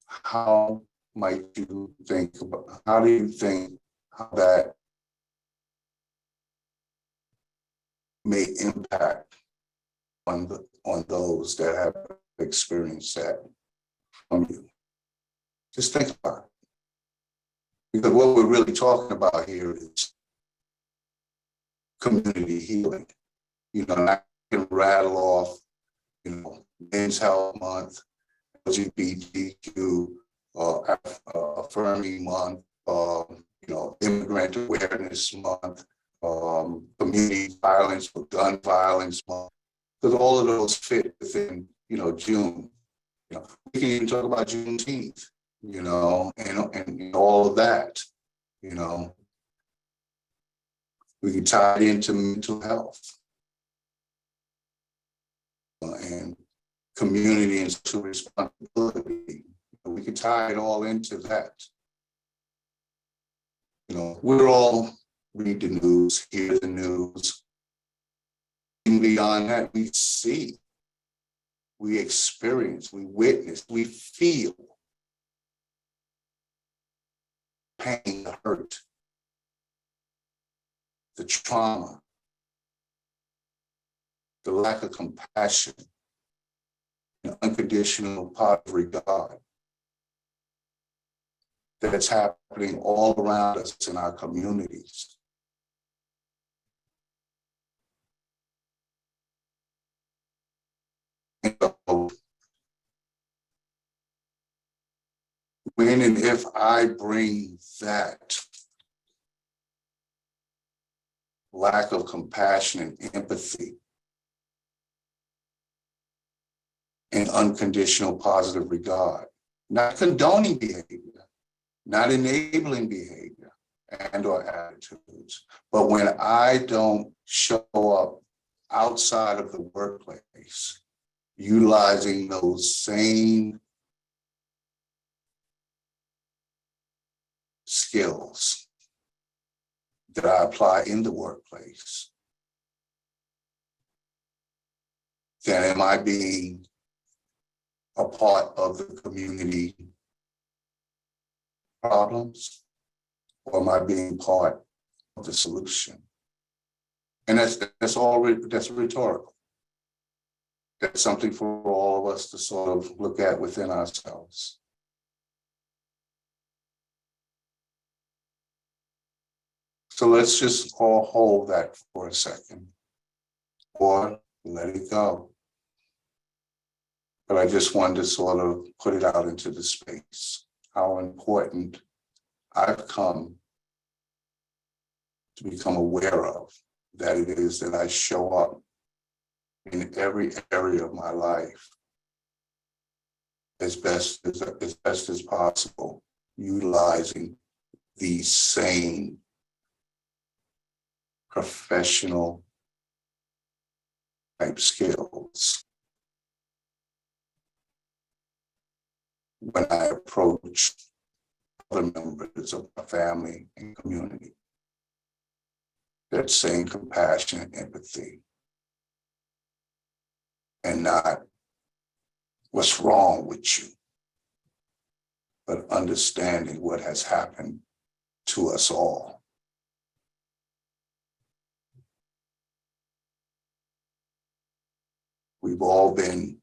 how might you think about, how do you think how that may impact on those that have experienced that from you? Just think about it. Because what we're really talking about here is community healing. You know, and I can rattle off, you know, Men's Health Month, LGBTQ Affirming Month, you know, Immigrant Awareness Month, Community Violence or Gun Violence Month, because all of those fit within, you know, June. You know, we can even talk about Juneteenth, you know, and all of that, you know. We can tie it into mental health and community and social responsibility. We can tie it all into that. You know, we're all read the news, hear the news. And beyond that, we see, we experience, we witness, we feel pain, hurt, the trauma, the lack of compassion, and unconditional positive regard that's happening all around us in our communities. And so, when and if I bring that lack of compassion and empathy and unconditional positive regard, not condoning behavior, not enabling behavior and or attitudes, but when I don't show up outside of the workplace, utilizing those same skills that I apply in the workplace, then am I being a part of the community problems, or am I being part of the solution? And that's rhetorical. That's something for all of us to sort of look at within ourselves. So let's just all hold that for a second, or let it go. But I just wanted to sort of put it out into the space, how important I've come to become aware of that it is that I show up in every area of my life as best as possible, utilizing these same professional type skills when I approach other members of my family and community. That same compassion and empathy, and not what's wrong with you, but understanding what has happened to us all. We've all been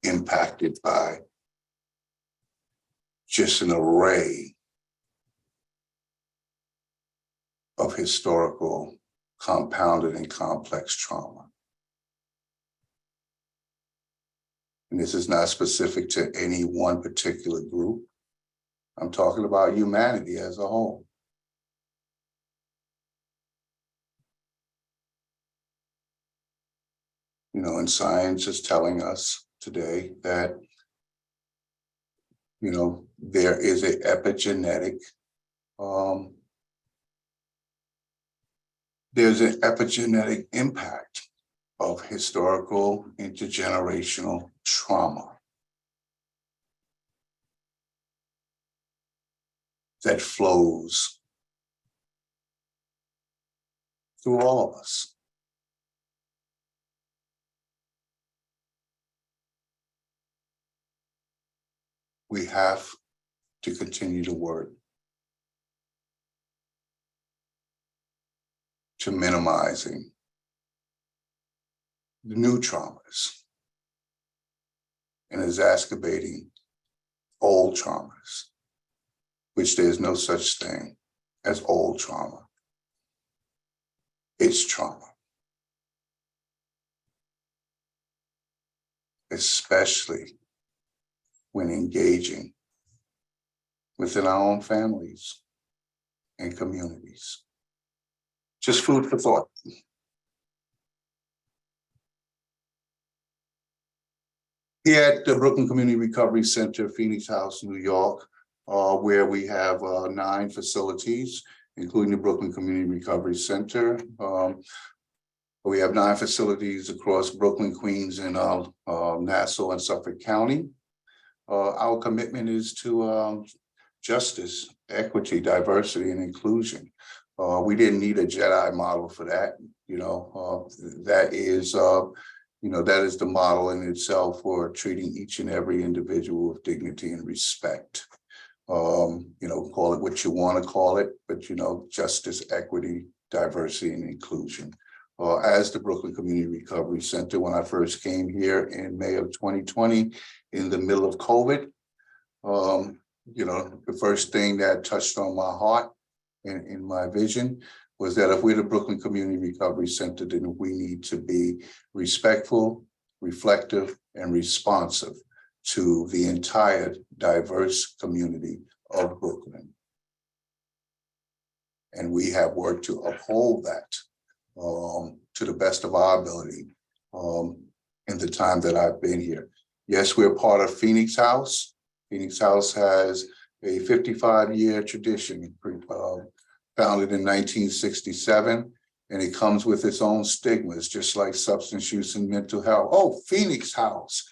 impacted by just an array of historical, compounded, and complex trauma. And this is not specific to any one particular group. I'm talking about humanity as a whole. You know, and science is telling us today that, you know, there is an epigenetic, there's an epigenetic impact of historical intergenerational trauma that flows through all of us. We have to continue to work to minimizing the new traumas and exacerbating old traumas, which there's no such thing as old trauma. It's trauma. Especially when engaging within our own families and communities. Just food for thought. Here at the Brooklyn Community Recovery Center, Phoenix House, New York, where we have 9 facilities, including the Brooklyn Community Recovery Center. We have 9 facilities across Brooklyn, Queens, and Nassau and Suffolk County. Our commitment is to justice, equity, diversity, and inclusion. We didn't need a Jedi model for that. You know, that is the model in itself for treating each and every individual with dignity and respect. You know, call it what you want to call it, but you know, justice, equity, diversity and inclusion. As the Brooklyn Community Recovery Center, when I first came here in May of 2020, in the middle of COVID, the first thing that touched on my heart and in my vision was that if we're the Brooklyn Community Recovery Center, then we need to be respectful, reflective, and responsive to the entire diverse community of Brooklyn. And we have worked to uphold that to the best of our ability in the time that I've been here. Yes, we're part of Phoenix House. Phoenix House has a 55-year tradition, founded in 1967, and it comes with its own stigmas, just like substance use and mental health. Oh, Phoenix House.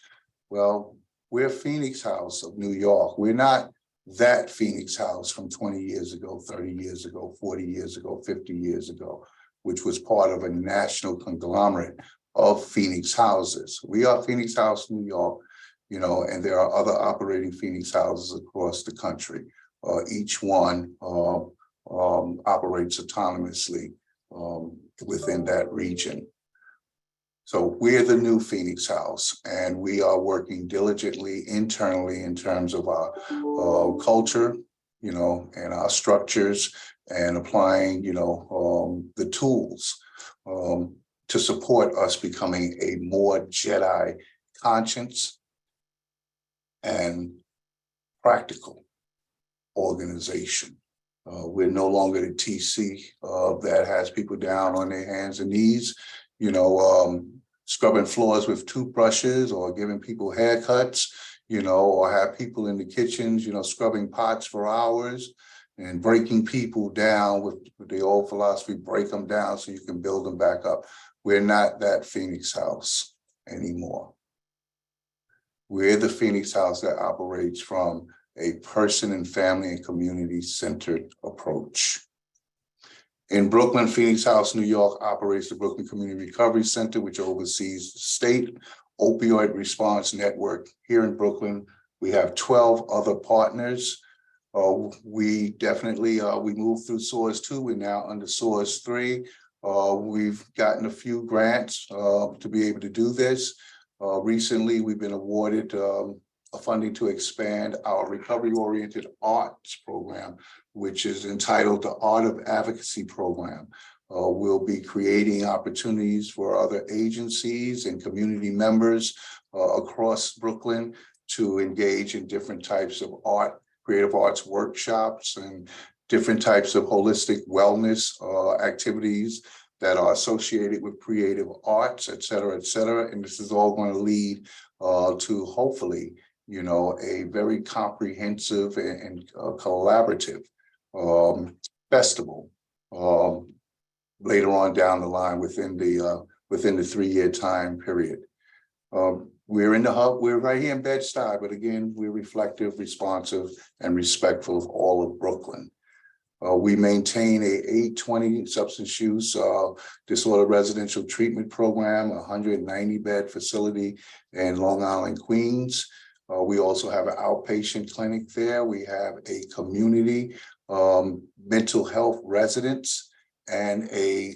Well, we're Phoenix House of New York. We're not that Phoenix House from 20 years ago, 30 years ago, 40 years ago, 50 years ago, which was part of a national conglomerate of Phoenix houses. We are Phoenix House, New York, and there are other operating Phoenix houses across the country. Each one operates autonomously within that region. So we're the new Phoenix House, and we are working diligently internally in terms of our culture, and our structures, and applying, the tools to support us becoming a more Jedi conscious and practical organization. We're no longer the TC that has people down on their hands and knees, scrubbing floors with toothbrushes, or giving people haircuts, or have people in the kitchens, scrubbing pots for hours and breaking people down with the old philosophy, break them down so you can build them back up. We're not that Phoenix House anymore. We're the Phoenix House that operates from a person and family and community-centered approach. In Brooklyn, Phoenix House, New York operates the Brooklyn Community Recovery Center, which oversees the state opioid response network. Here in Brooklyn, we have 12 other partners. We definitely, we moved through SOARS 2, we're now under SOARS 3. We've gotten a few grants to be able to do this. Recently, we've been awarded funding to expand our recovery-oriented arts program, which is entitled the Art of Advocacy Program. We'll be creating opportunities for other agencies and community members across Brooklyn to engage in different types of art, creative arts workshops, and different types of holistic wellness activities that are associated with creative arts, et cetera, et cetera. And this is all going to lead to hopefully, a very comprehensive and collaborative festival later on down the line within the 3-year time period. We're in the hub, we're right here in Bed-Stuy, but again, we're reflective, responsive, and respectful of all of Brooklyn. We maintain a 820 substance use disorder residential treatment program, a 190-bed facility in Long Island, Queens. We also have an outpatient clinic there. We have a community mental health residence and a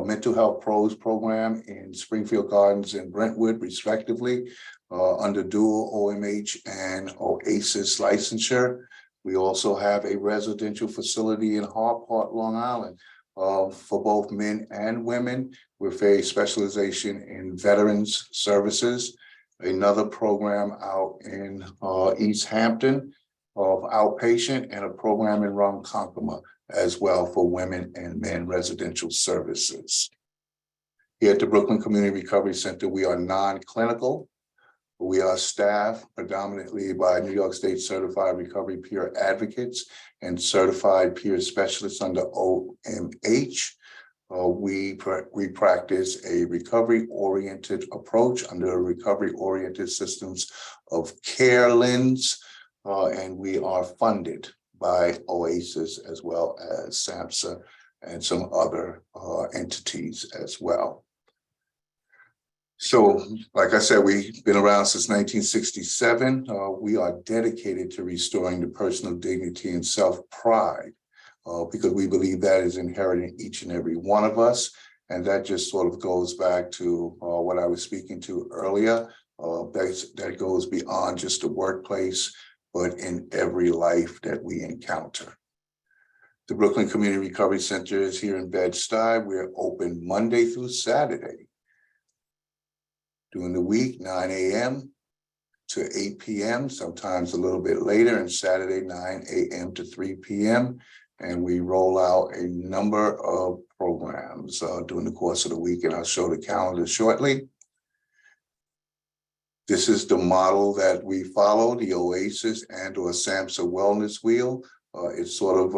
mental health pros program in Springfield Gardens and Brentwood, respectively, under dual OMH and OASIS licensure. We also have a residential facility in Harport, Long Island, for both men and women with a specialization in veterans services. Another program out in East Hampton of outpatient, and a program in Ronkonkoma as well for women and men residential services. Here at the Brooklyn Community Recovery Center, we are non-clinical. We are staffed predominantly by New York State Certified Recovery Peer Advocates and Certified Peer Specialists under OMH. We practice a recovery-oriented approach under recovery-oriented systems of care lens, and we are funded by OASIS as well as SAMHSA and some other entities as well. So, like I said, we've been around since 1967. We are dedicated to restoring the personal dignity and self-pride because we believe that is inherent in each and every one of us. And that just sort of goes back to what I was speaking to earlier. That goes beyond just the workplace, but in every life that we encounter. The Brooklyn Community Recovery Center is here in Bed-Stuy. We're open Monday through Saturday. During the week, 9 a.m. to 8 p.m., sometimes a little bit later, and Saturday, 9 a.m. to 3 p.m. And we roll out a number of programs during the course of the week, and I'll show the calendar shortly. This is the model that we follow, the OASIS and/or SAMHSA Wellness Wheel. It sort of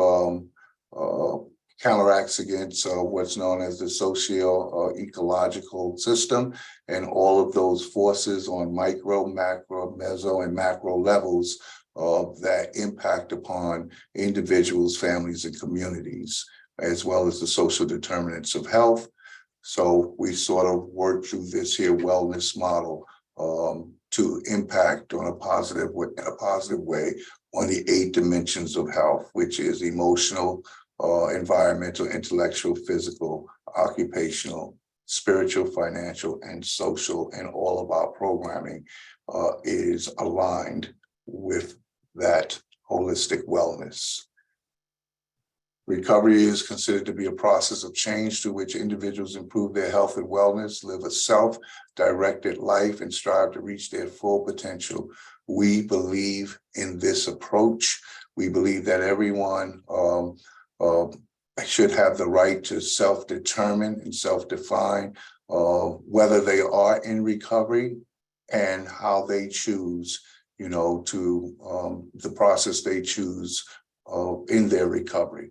counteracts against what's known as the socio-ecological system, and all of those forces on micro, macro, meso, and macro levels that impact upon individuals, families, and communities, as well as the social determinants of health. So we sort of work through this here wellness model to impact on a positive way on the 8 dimensions of health, which is emotional, environmental, intellectual, physical, occupational, spiritual, financial, and social. And all of our programming is aligned with that holistic wellness. Recovery is considered to be a process of change through which individuals improve their health and wellness, live a self-directed life, and strive to reach their full potential. We believe in this approach. We believe that everyone should have the right to self-determine and self-define whether they are in recovery and how they choose, to the process they choose in their recovery.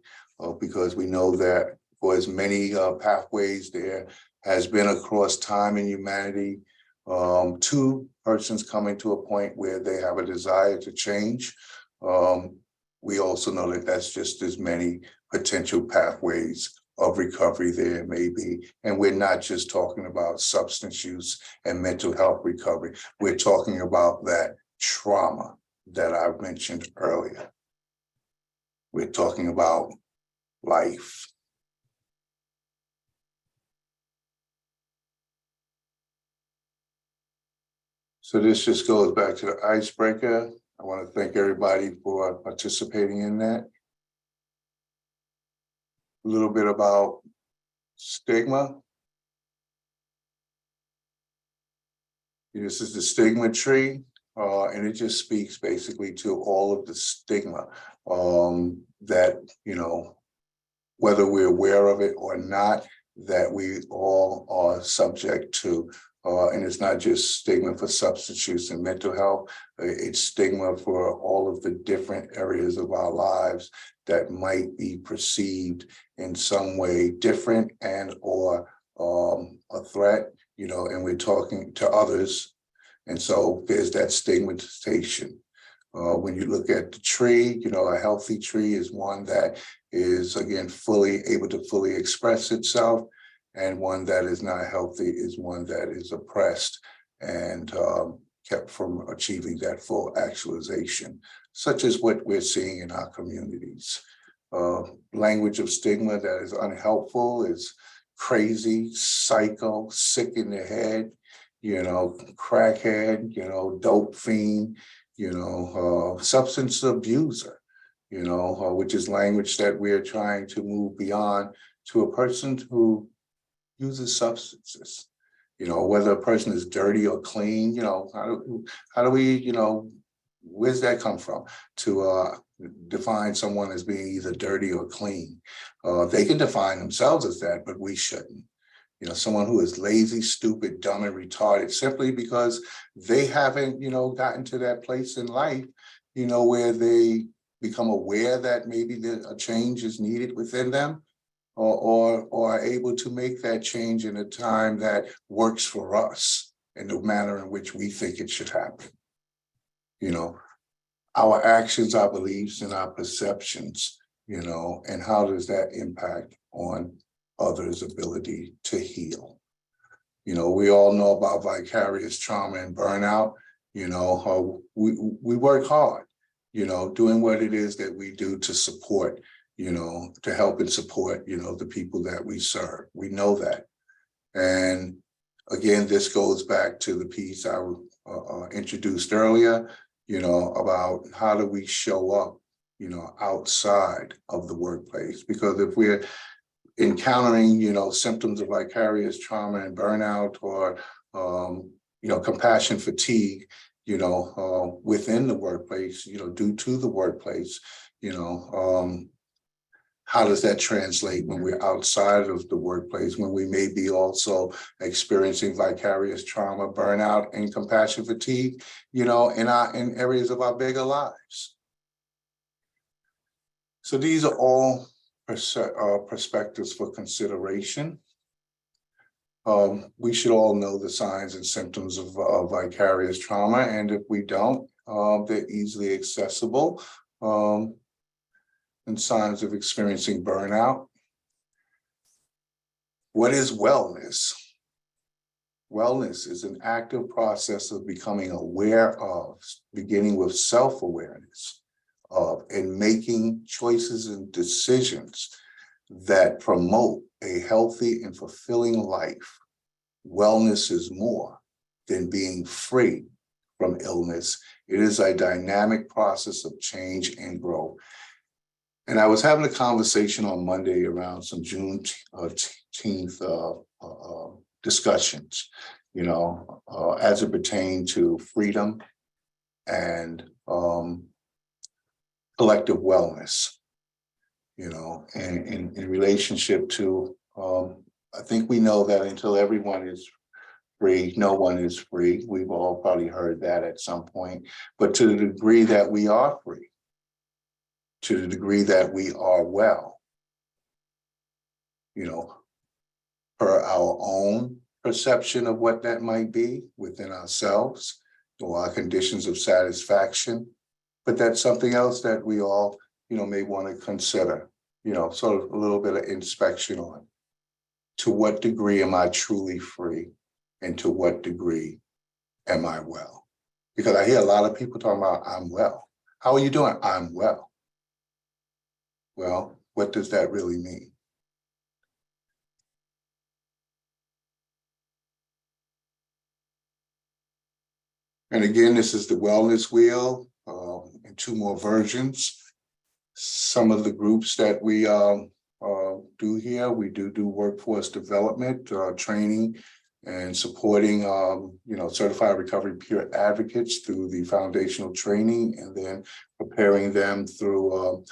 Because we know that for as many pathways there has been across time in humanity, to persons coming to a point where they have a desire to change. We also know that that's just as many potential pathways of recovery there may be. And we're not just talking about substance use and mental health recovery. We're talking about that trauma that I mentioned earlier. We're talking about life. So this just goes back to the icebreaker. I want to thank everybody for participating in that. A little bit about stigma. This is the stigma tree, and it just speaks basically to all of the stigma that, whether we're aware of it or not, that we all are subject to. And it's not just stigma for substance use and mental health, it's stigma for all of the different areas of our lives that might be perceived in some way different and or a threat, and we're talking to others. And so there's that stigmatization. When you look at the tree, a healthy tree is one that is, again, able to fully express itself. And one that is not healthy is one that is oppressed and kept from achieving that full actualization, such as what we're seeing in our communities. Language of stigma that is unhelpful, is crazy, psycho, sick in the head, crackhead, dope fiend, substance abuser, which is language that we're trying to move beyond to a person who uses substances, whether a person is dirty or clean, how do we, where's that come from to define someone as being either dirty or clean? They can define themselves as that, but we shouldn't. Someone who is lazy, stupid, dumb, and retarded simply because they haven't, gotten to that place in life, where they become aware that maybe a change is needed within them. Or are able to make that change in a time that works for us in the manner in which we think it should happen. Our actions, our beliefs, and our perceptions, and how does that impact on others' ability to heal? We all know about vicarious trauma and burnout, how we work hard, doing what it is that we do to support to help and support, the people that we serve. We know that. And again, this goes back to the piece I introduced earlier, about how do we show up, outside of the workplace? Because if we're encountering, symptoms of vicarious trauma and burnout, or, compassion fatigue, within the workplace, due to the workplace, how does that translate when we're outside of the workplace, when we may be also experiencing vicarious trauma, burnout, and compassion fatigue, in areas of our bigger lives? So these are all perspectives for consideration. We should all know the signs and symptoms of vicarious trauma, and if we don't, they're easily accessible. And signs of experiencing burnout. What is wellness? Wellness is an active process of becoming aware of, beginning with self-awareness of, and making choices and decisions that promote a healthy and fulfilling life. Wellness is more than being free from illness. It is a dynamic process of change and growth. And I was having a conversation on Monday around some Juneteenth discussions, as it pertained to freedom and collective wellness, and in relationship to, I think we know that until everyone is free, no one is free. We've all probably heard that at some point, but to the degree that we are free, to the degree that we are well, per our own perception of what that might be within ourselves, or our conditions of satisfaction. But that's something else that we all, may want to consider, sort of a little bit of inspection on. To what degree am I truly free? And to what degree am I well? Because I hear a lot of people talking about, I'm well. How are you doing? I'm well. Well, what does that really mean? And again, this is the wellness wheel in two more versions. Some of the groups that we do here, we do workforce development, training, and supporting, certified recovery peer advocates through the foundational training, and then preparing them through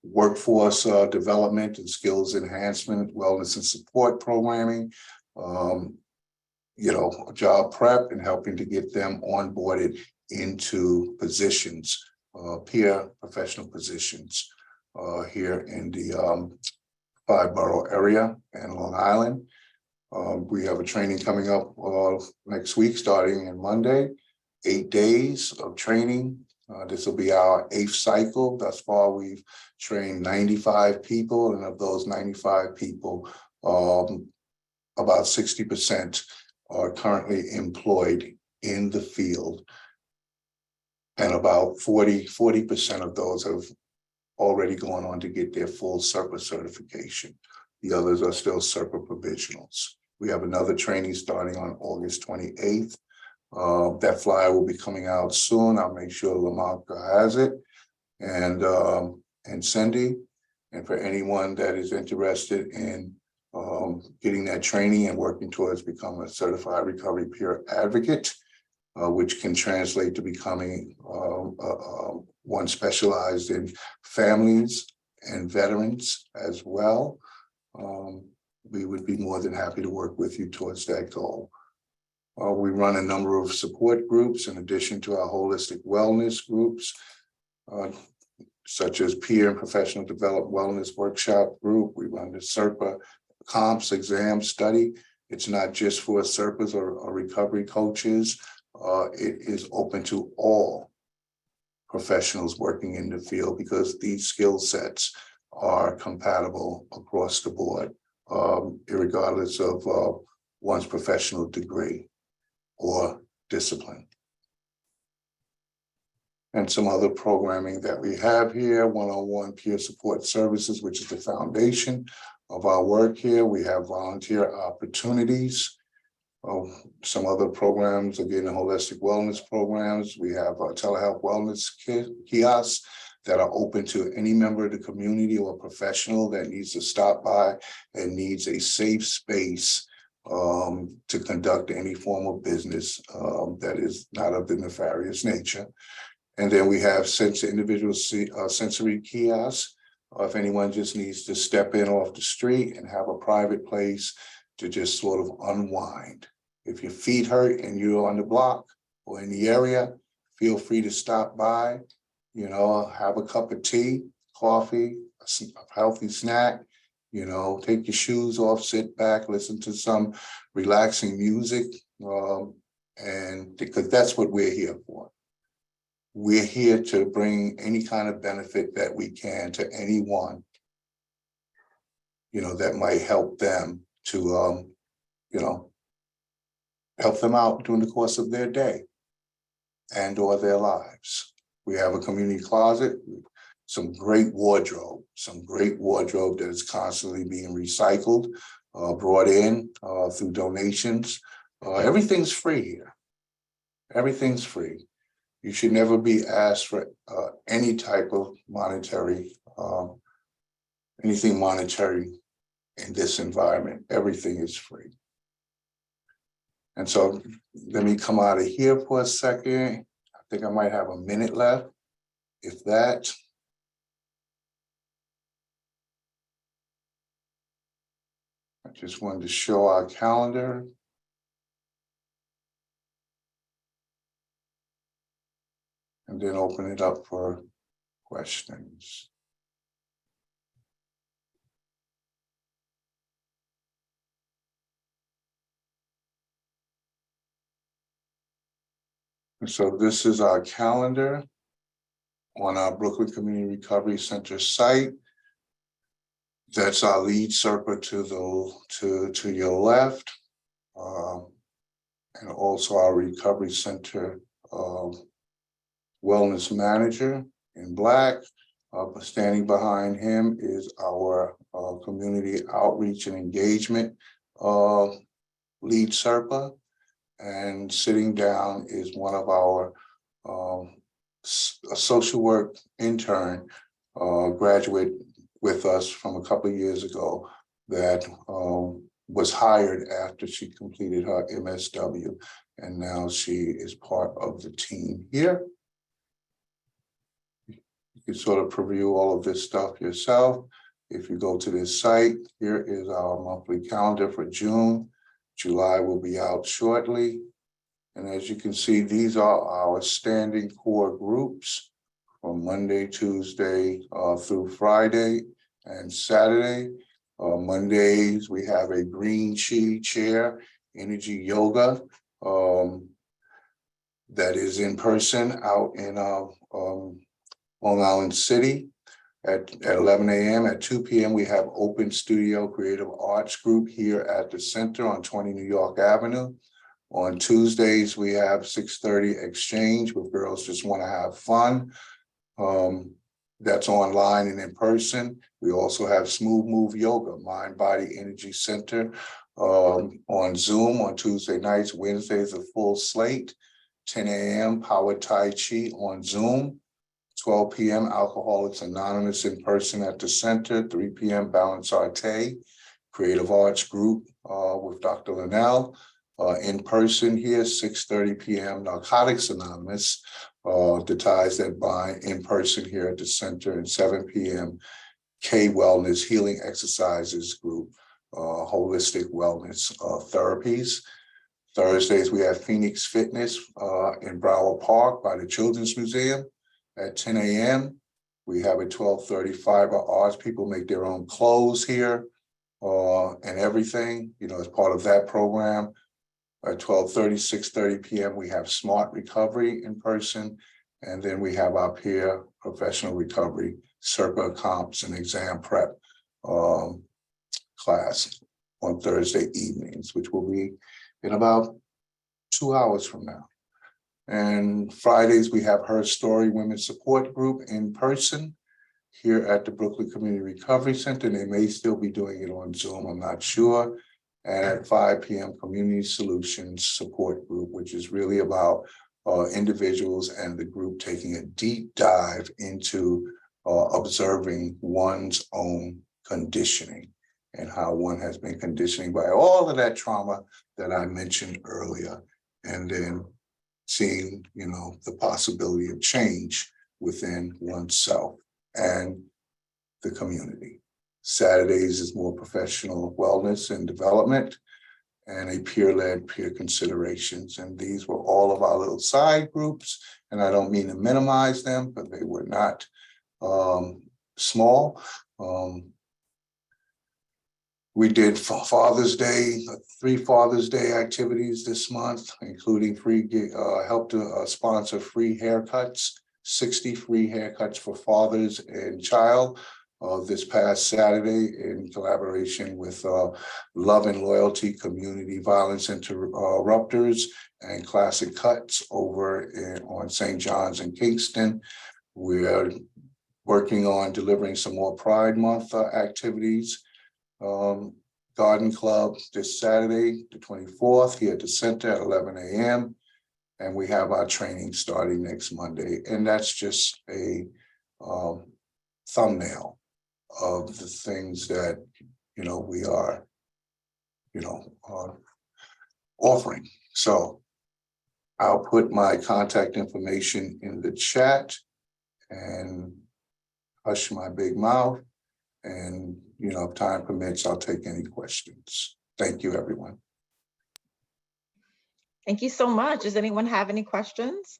workforce development and skills enhancement, wellness and support programming, job prep, and helping to get them onboarded into positions, peer professional positions here in the 5-borough area and Long Island. We have a training coming up next week, starting on Monday, 8 days of training. This will be our 8th cycle. Thus far, we've trained 95 people, and of those 95 people, about 60% are currently employed in the field, and about 40% of those have already gone on to get their full SERPA certification. The others are still SERPA provisionals. We have another training starting on August 28th. That flyer will be coming out soon. I'll make sure Lamarca has it, and Cindy. And for anyone that is interested in getting that training and working towards becoming a certified recovery peer advocate, which can translate to becoming one specialized in families and veterans as well. We would be more than happy to work with you towards that goal. We run a number of support groups in addition to our holistic wellness groups, such as peer and professional development wellness workshop group. We run the SERPA comps exam study. It's not just for SERPAs or recovery coaches. It is open to all professionals working in the field, because these skill sets are compatible across the board, regardless of one's professional degree or discipline. and some other programming that we have here, one-on-one peer support services, which is the foundation of our work here. We have volunteer opportunities. Some other programs, again, the holistic wellness programs. We have telehealth wellness kiosks that are open to any member of the community or professional that needs to stop by and needs a safe space to conduct any form of business that is not of the nefarious nature. And then we have individual sensory kiosks. If anyone just needs to step in off the street and have a private place to just sort of unwind. If your feet hurt and you're on the block or in the area, feel free to stop by, you know, have a cup of tea, coffee, a healthy snack, you know, take your shoes off, sit back, listen to some relaxing music. And because that's what we're here for. We're here to bring any kind of benefit that we can to anyone, you know, that might help them to, you know, help them out during the course of their day and or their lives. We have a community closet, some great wardrobe that is constantly being recycled, brought in through donations. Everything's free here. Everything's free. You should never be asked for any type of monetary, anything monetary in this environment. Everything is free. And so let me come out of here for a second. I think I might have a minute left, if that. I just wanted to show our calendar. And then open it up for questions. And so this is our calendar on our Brooklyn Community Recovery Center site. That's our lead Serpa to your left. And also our Recovery Center Wellness Manager in black. Standing behind him is our Community Outreach and Engagement lead Serpa. And sitting down is one of our social work intern, graduate with us from a couple of years ago that was hired after she completed her MSW. And now she is part of the team here. You can sort of preview all of this stuff yourself. If you go to this site, here is our monthly calendar for June. July will be out shortly. And as you can see, these are our standing core groups from Monday, Tuesday through Friday and Saturday. Mondays, we have a green chi chair, energy yoga, that is in person out in Long Island City at 11 a.m. At 2 p.m. we have Open Studio Creative Arts Group here at the center on 20 New York Avenue. On Tuesdays, we have 6:30 Exchange with Girls Just Want to Have Fun. That's online and in person. We also have Smooth Move Yoga, Mind Body Energy Center on Zoom on Tuesday nights. Wednesdays, a full slate. 10 a.m. Power Tai Chi on Zoom. 12 p.m. Alcoholics Anonymous in person at the center. 3 p.m. Balance Arte, Creative Arts Group with Dr. Linnell. In person here, 6:30 p.m. Narcotics Anonymous, the ties that bind in person here at the center. And 7 p.m. K Wellness Healing Exercises Group, Holistic Wellness Therapies. Thursdays, we have Phoenix Fitness in Brower Park by the Children's Museum at 10 a.m. We have a 12:30 Fiber Arts. People make their own clothes here and everything, you know, as part of that program. At 12:30, 6:30 p.m., we have Smart Recovery in person. And then we have our peer professional recovery, Serpa comps and exam prep class on Thursday evenings, which will be in about 2 hours from now. And Fridays, we have Her Story Women's Support Group in person here at the Brooklyn Community Recovery Center. They may still be doing it on Zoom, I'm not sure. And at 5 p.m., Community Solutions Support Group, which is really about individuals and the group taking a deep dive into observing one's own conditioning and how one has been conditioning by all of that trauma that I mentioned earlier. And then seeing, the possibility of change within oneself and the community. Saturdays is more professional wellness and development and a peer-led peer considerations. And these were all of our little side groups. And I don't mean to minimize them, but they were not small. We did Father's Day, 3 Father's Day activities this month, including help to sponsor free haircuts, 60 free haircuts for fathers and child this past Saturday in collaboration with Love and Loyalty Community Violence Interrupters and Classic Cuts over on St. John's in Kingston. We're working on delivering some more Pride Month activities. Garden Club this Saturday, the 24th, here at the center at 11 a.m. And we have our training starting next Monday. And that's just a thumbnail of the things that, we are, offering. So I'll put my contact information in the chat and hush my big mouth. And, if time permits, I'll take any questions. Thank you, everyone. Thank you so much. Does anyone have any questions?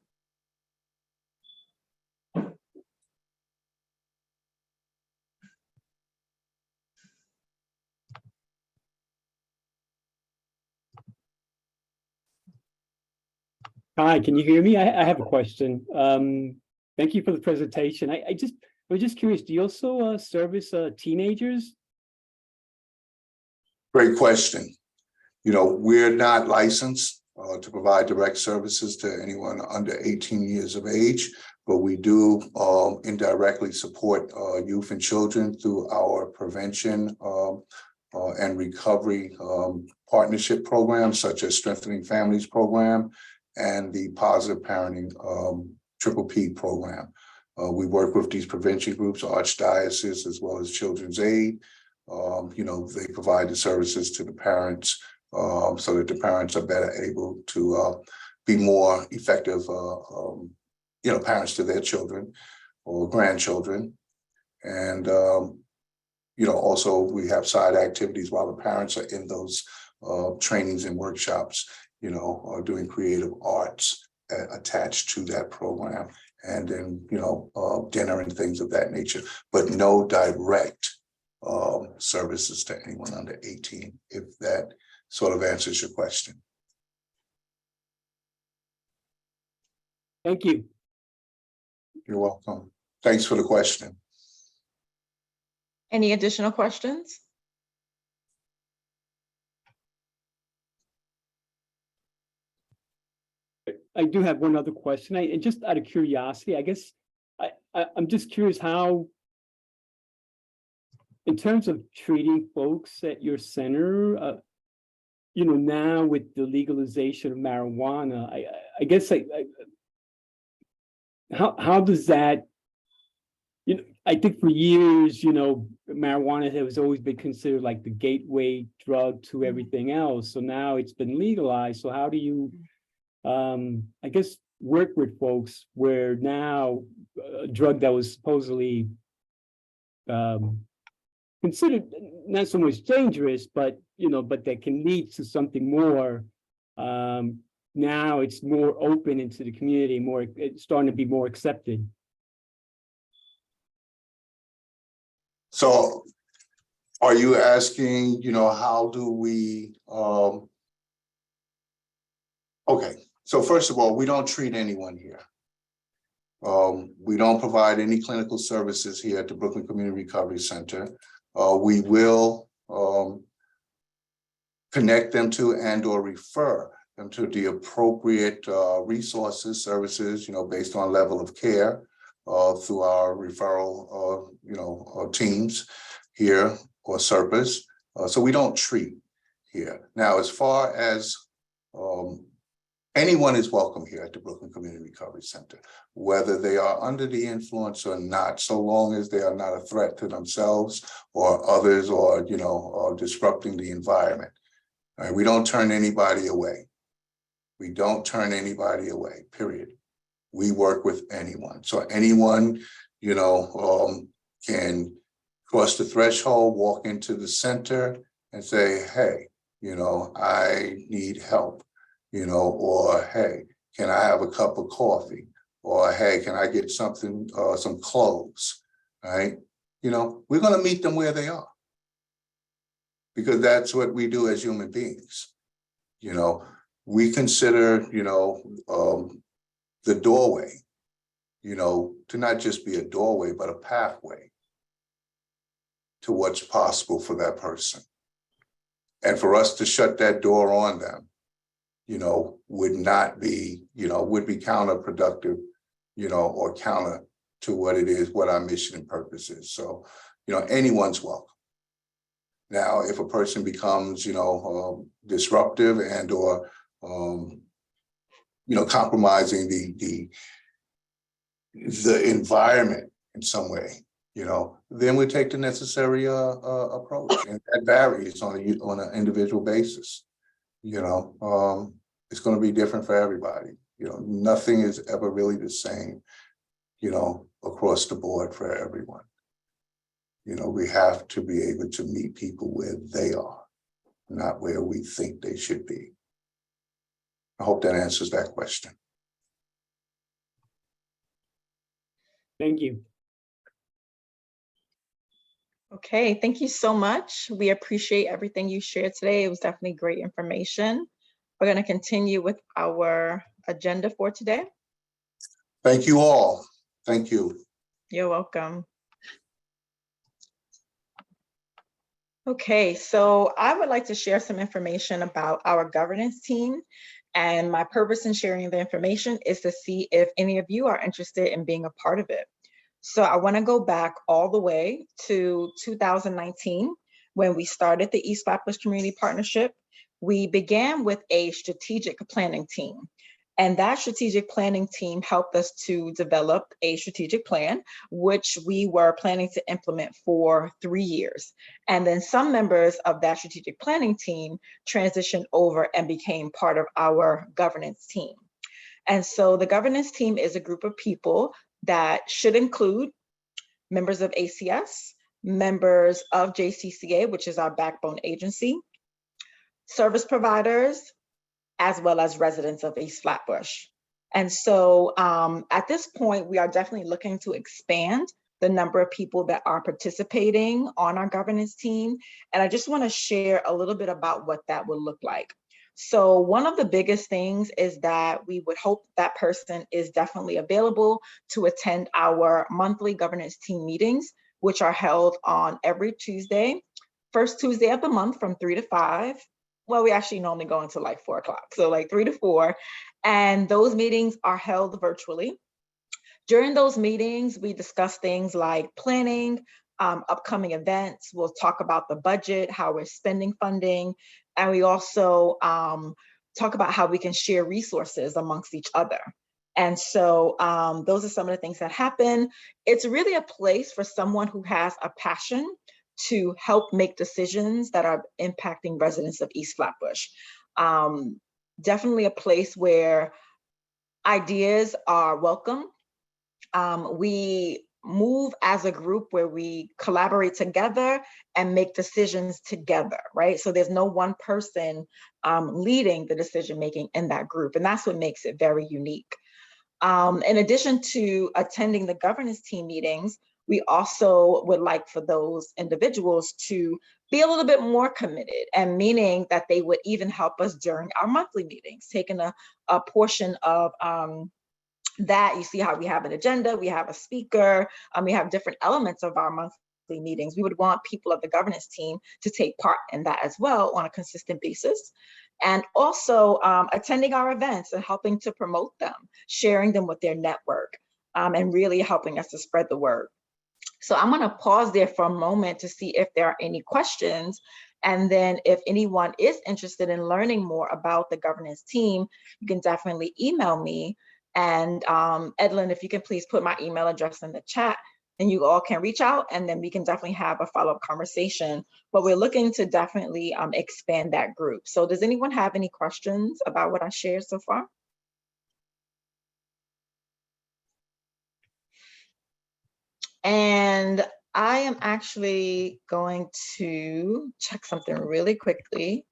Hi, can you hear me? I have a question. Thank you for the presentation. I was just curious, do you also service teenagers? Great question. We're not licensed to provide direct services to anyone under 18 years of age, but we do indirectly support youth and children through our prevention and recovery partnership programs, such as Strengthening Families program and the Positive Parenting Triple P program. We work with these prevention groups, Archdiocese, as well as Children's Aid. They provide the services to the parents so that the parents are better able to be more effective, parents to their children or grandchildren. And, also we have side activities while the parents are in those trainings and workshops, doing creative arts attached to that program. And then, dinner and things of that nature, but no direct services to anyone under 18, if that sort of answers your question. Thank you. You're welcome. Thanks for the question. Any additional questions? I do have one other question. And just out of curiosity, I guess I'm just curious how, in terms of treating folks at your center, now with the legalization of marijuana, I guess how does that, I think for years, marijuana has always been considered like the gateway drug to everything else. So now it's been legalized. So how do you, I guess, work with folks where now a drug that was supposedly considered not so much dangerous, but but that can lead to something more. Now it's more open into the community, it's starting to be more accepted. So are you asking, how do we, okay. So first of all, we don't treat anyone here. We don't provide any clinical services here at the Brooklyn Community Recovery Center. We will connect them to and or refer them to the appropriate resources, services, based on level of care through our referral, teams here or SERPAs. So we don't treat here. Now, as far as anyone is welcome here at the Brooklyn Community Recovery Center, whether they are under the influence or not, so long as they are not a threat to themselves or others, or disrupting the environment. All right, we don't turn anybody away. We don't turn anybody away, period. We work with anyone. So anyone, can cross the threshold, walk into the center and say, hey, I need help, or hey, can I have a cup of coffee? Or hey, can I get something, some clothes, right? We're gonna meet them where they are. Because that's what we do as human beings. We consider, the doorway, to not just be a doorway, but a pathway to what's possible for that person. And for us to shut that door on them, would not be, would be counterproductive, or counter to what it is, what our mission and purpose is. So, anyone's welcome. Now, if a person becomes, disruptive and or, compromising the environment in some way, then we take the necessary approach, and that varies on an individual basis. It's going to be different for everybody. Nothing is ever really the same, across the board for everyone. We have to be able to meet people where they are, not where we think they should be. I hope that answers that question. Thank you. Okay, thank you so much. We appreciate everything you shared today. It was definitely great information. We're going to continue with our agenda for today. Thank you all. Thank you. You're welcome. Okay, so I would like to share some information about our governance team. And my purpose in sharing the information is to see if any of you are interested in being a part of it. So I want to go back all the way to 2019 when we started the East Flatbush Community Partnership. We began with a strategic planning team. And that strategic planning team helped us to develop a strategic plan, which we were planning to implement for 3 years. And then some members of that strategic planning team transitioned over and became part of our governance team. And so the governance team is a group of people that should include members of ACS, members of JCCA, which is our backbone agency, service providers, as well as residents of East Flatbush. And so at this point, we are definitely looking to expand the number of people that are participating on our governance team. And I just want to share a little bit about what that would look like. So one of the biggest things is that we would hope that person is definitely available to attend our monthly governance team meetings, which are held on every Tuesday, first Tuesday of the month from 3 to 5. Well, we actually normally go until like 4 o'clock. So like 3 to 4. And those meetings are held virtually. During those meetings, we discuss things like planning, upcoming events. We'll talk about the budget, how we're spending funding. And we also talk about how we can share resources amongst each other. And so those are some of the things that happen. It's really a place for someone who has a passion to help make decisions that are impacting residents of East Flatbush. Definitely a place where ideas are welcome. We move as a group where we collaborate together and make decisions together, right? So there's no one person leading the decision-making in that group, and that's what makes it very unique. In addition to attending the governance team meetings, we also would like for those individuals to be a little bit more committed, and meaning that they would even help us during our monthly meetings, taking a portion of that. You see how we have an agenda, we have a speaker, we have different elements of our monthly meetings. We would want people of the governance team to take part in that as well on a consistent basis. and also attending our events and helping to promote them, sharing them with their network, and really helping us to spread the word. So I'm going to pause there for a moment to see if there are any questions. And then if anyone is interested in learning more about the governance team, you can definitely email me. And Edlin, if you can please put my email address in the chat, and you all can reach out, and then we can definitely have a follow-up conversation. But we're looking to definitely expand that group. So does anyone have any questions about what I shared so far? And I am actually going to check something really quickly.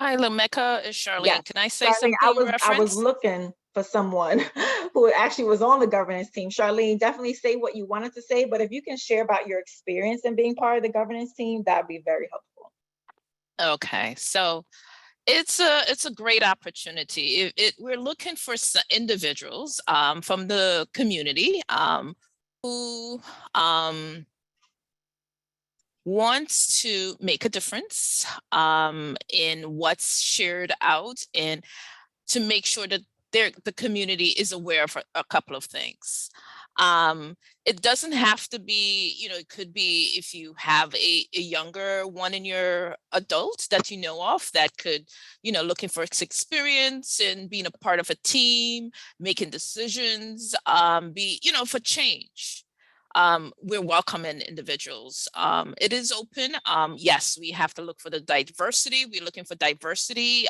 Hi, Lameka, it's Charlene. Yes, Can I say Charlene, something I was reference? looking for someone who actually was on the governance team. Charlene, definitely say what you wanted to say, but if you can share about your experience in being part of the governance team, that'd be very helpful. Okay, so it's a great opportunity. We're looking for individuals from the community who wants to make a difference in what's shared out, and to make sure that the community is aware of a couple of things. It doesn't have to be, it could be if you have a younger one in your adult that you know of that could, looking for experience and being a part of a team, making decisions, for change. We're welcoming individuals. It is open. Yes, we have to look for the diversity. We're looking for diversity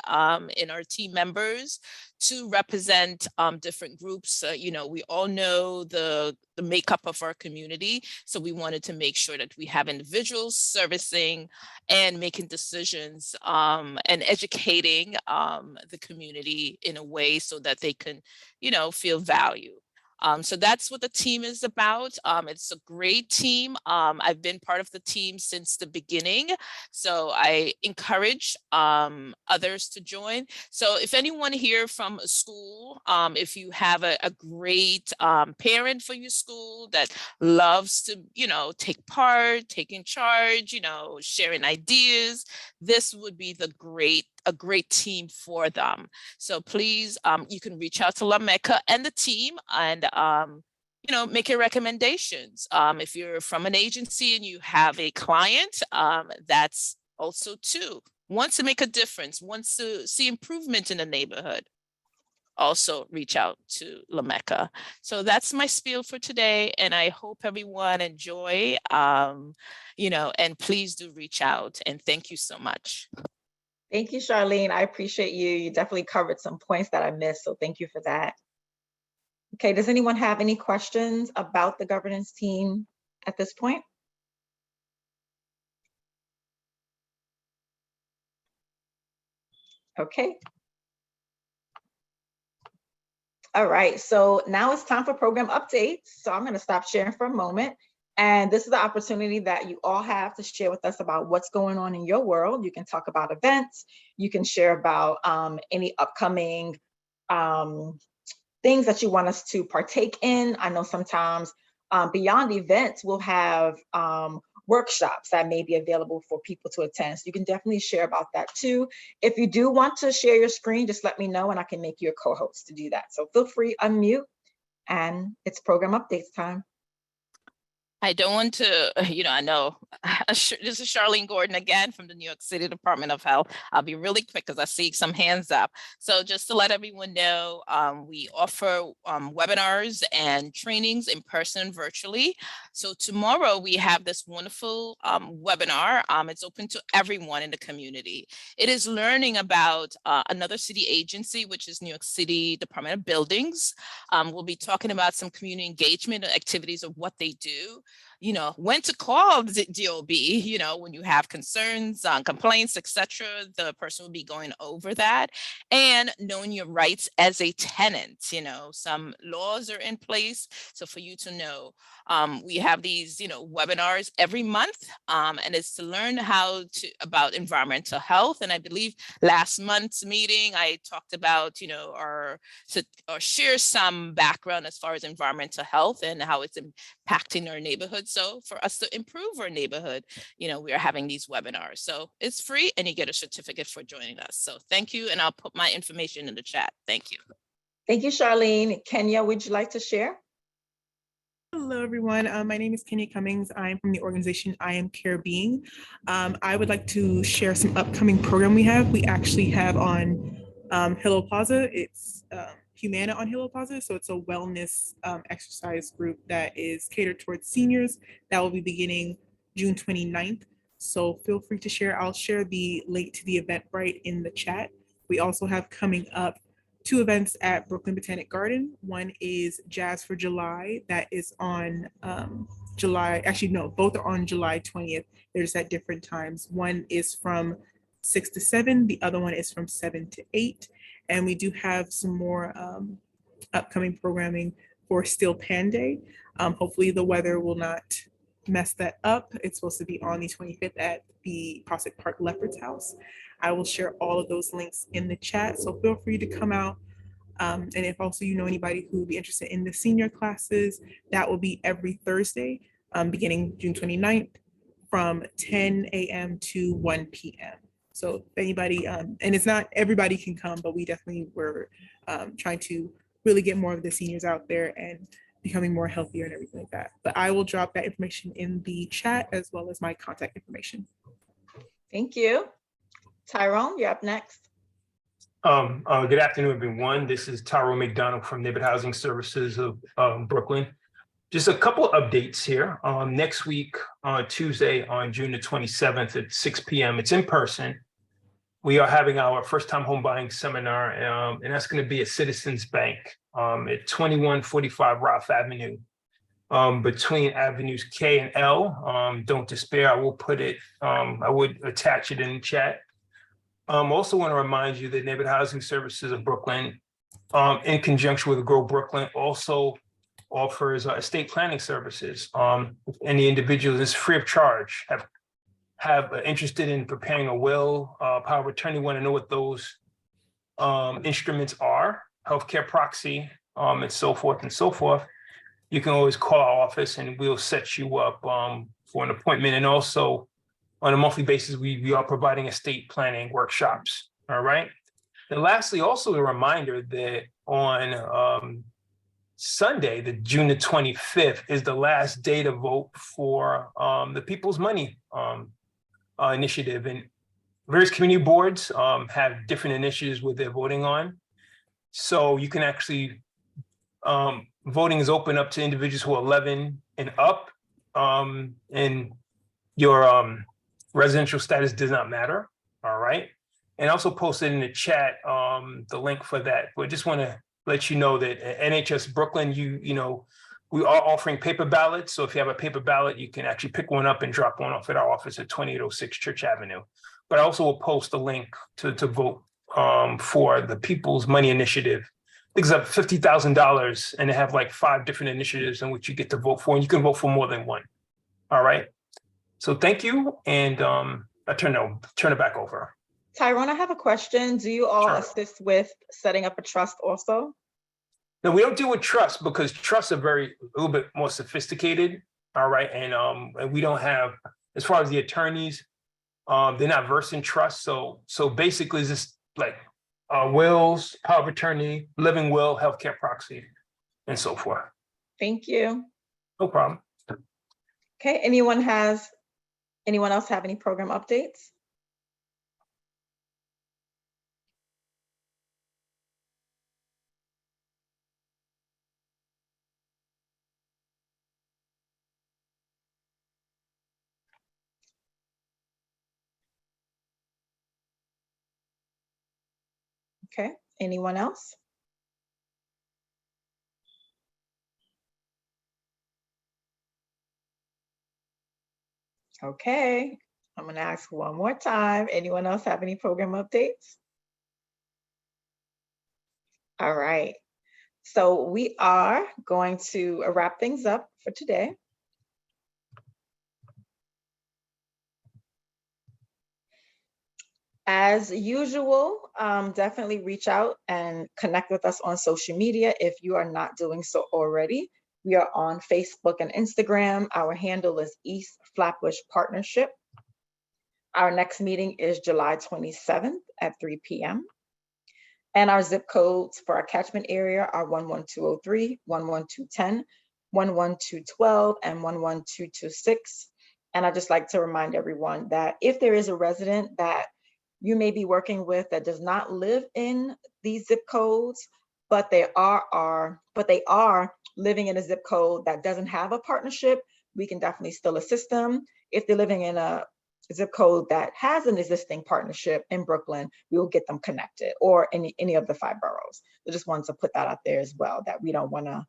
in our team members to represent different groups. We all know the makeup of our community. So we wanted to make sure that we have individuals servicing and making decisions and educating the community in a way so that they can, feel value. So that's what the team is about. It's a great team. I've been part of the team since the beginning, so I encourage others to join. So if anyone here from a school, if you have a great parent for your school that loves to, take part, take in charge, sharing ideas, this would be a great team for them. So please, you can reach out to Lameka and the team and, make your recommendations. If you're from an agency and you have a client, that's also too. Wants to make a difference, wants to see improvement in the neighborhood, also reach out to Lameka. So that's my spiel for today, and I hope everyone enjoy, and please do reach out, and thank you so much. Thank you, Charlene. I appreciate you. You definitely covered some points that I missed, so thank you for that. Okay, does anyone have any questions about the governance team at this point? Okay. All right, so now it's time for program updates. So I'm going to stop sharing for a moment. And this is the opportunity that you all have to share with us about what's going on in your world. You can talk about events. You can share about any upcoming things that you want us to partake in. I know sometimes beyond events, we'll have workshops that may be available for people to attend. So you can definitely share about that too. If you do want to share your screen, just let me know and I can make you a co-host to do that. So feel free, unmute, and it's program updates time. I don't want to, I know this is Charlene Gordon again from the New York City Department of Health. I'll be really quick because I see some hands up. So just to let everyone know, we offer webinars and trainings in person and virtually. So tomorrow we have this wonderful webinar. It's open to everyone in the community. It is learning about another city agency, which is New York City Department of Buildings. We'll be talking about some community engagement activities of what they do. When to call the DOB, when you have concerns, complaints, etc. The person will be going over that, and knowing your rights as a tenant. Some laws are in place. So for you to know, we have these, webinars every month, and it's to learn about environmental health. And I believe last month's meeting, I talked about, or share some background as far as environmental health and how it's impacting our neighborhoods. So for us to improve our neighborhood, we are having these webinars. So it's free and you get a certificate for joining us. So thank you. And I'll put my information in the chat. Thank you. Thank you, Charlene. Kenya, would you like to share? Hello, everyone. My name is Kenya Cummings. I'm from the organization I Am Care Being. I would like to share some upcoming program we have. We actually have on Hilo Plaza. It's Humana on Hilo Plaza. So it's a wellness exercise group that is catered towards seniors. That will be beginning June 29th. So feel free to share. I'll share the link to the Eventbrite in the chat. We also have coming up 2 events at Brooklyn Botanic Garden. One is Jazz for July. That is on both are on July 20th. They're just at different times. One is from 6 to 7. The other one is from 7 to 8. And we do have some more upcoming programming for Steel Pan Day. Hopefully the weather will not mess that up. It's supposed to be on the 25th at the Prospect Park Leopard's House. I will share all of those links in the chat, so feel free to come out. And if also you know anybody who would be interested in the senior classes, that will be every Thursday, beginning June 29th from 10 a.m. to 1 p.m. So if anybody, and it's not everybody can come, but we definitely were trying to really get more of the seniors out there and becoming more healthier and everything like that. But I will drop that information in the chat as well as my contact information. Thank you. Tyrone, you're up next. Good afternoon, everyone. This is Tyrone McDonald from Neighborhood Housing Services of Brooklyn. Just a couple of updates here. Next week, on Tuesday, on June the 27th at 6 p.m., it's in person. We are having our first time home buying seminar, and that's going to be at Citizens Bank at 2145 Ralph Avenue, between Avenues K and L. Don't despair. I will put it, I would attach it in the chat. Also want to remind you that Neighborhood Housing Services of Brooklyn, in conjunction with Grow Brooklyn, also offers estate planning services. Any individuals, is free of charge, have interested in preparing a will, power of attorney, want to know what those instruments are, healthcare proxy, and so forth and so forth. You can always call our office and we'll set you up for an appointment. And also on a monthly basis, we are providing estate planning workshops. All right. And lastly, also a reminder that on Sunday, the June the 25th, is the last day to vote for the People's Money initiative. And various community boards have different initiatives where they're voting on. So you can actually, voting is open up to individuals who are 11 and up, and your residential status does not matter. All right. And also posted in the chat the link for that. But I just want to let you know that at NHS Brooklyn, we are offering paper ballots. So if you have a paper ballot, you can actually pick one up and drop one off at our office at 2806 Church Avenue. But I also will post a link to vote for the People's Money Initiative. I think it's up $50,000, and they have like 5 different initiatives in which you get to vote for, and you can vote for more than one. All right. So thank you, and I turn it back over. Tyrone, I have a question. Do you all Sure. assist with setting up a trust also? No, we don't deal with trust because trusts are a little bit more sophisticated. All right. And we don't have, as far as the attorneys, they're not versed in trust. So basically it's just like wills, power of attorney, living will, healthcare proxy, and so forth. Thank you. No problem. Okay, anyone else have any program updates? Okay, anyone else? Okay, I'm gonna ask one more time. Anyone else have any program updates? All right, so we are going to wrap things up for today. As usual, definitely reach out and connect with us on social media if you are not doing so already. We are on Facebook and Instagram. Our handle is East Flatbush Partnership. Our next meeting is July 27th at 3 p.m. And our zip codes for our catchment area are 11203, 11210, 11212, and 11226. And I'd just like to remind everyone that if there is a resident that you may be working with that does not live in these zip codes, but they are living in a zip code that doesn't have a partnership, we can definitely still assist them. If they're living in a zip code that has an existing partnership in Brooklyn, we will get them connected, or any of the 5 boroughs. I just wanted to put that out there as well, that we don't want to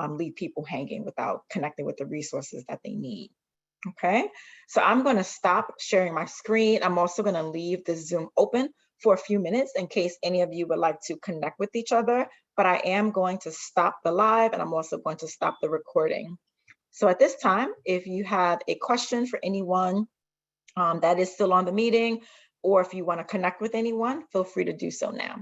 leave people hanging without connecting with the resources that they need. Okay, so I'm going to stop sharing my screen. I'm also going to leave the Zoom open for a few minutes in case any of you would like to connect with each other, but I am going to stop the live, and I'm also going to stop the recording. So at this time, if you have a question for anyone that is still on the meeting, or if you want to connect with anyone, feel free to do so now.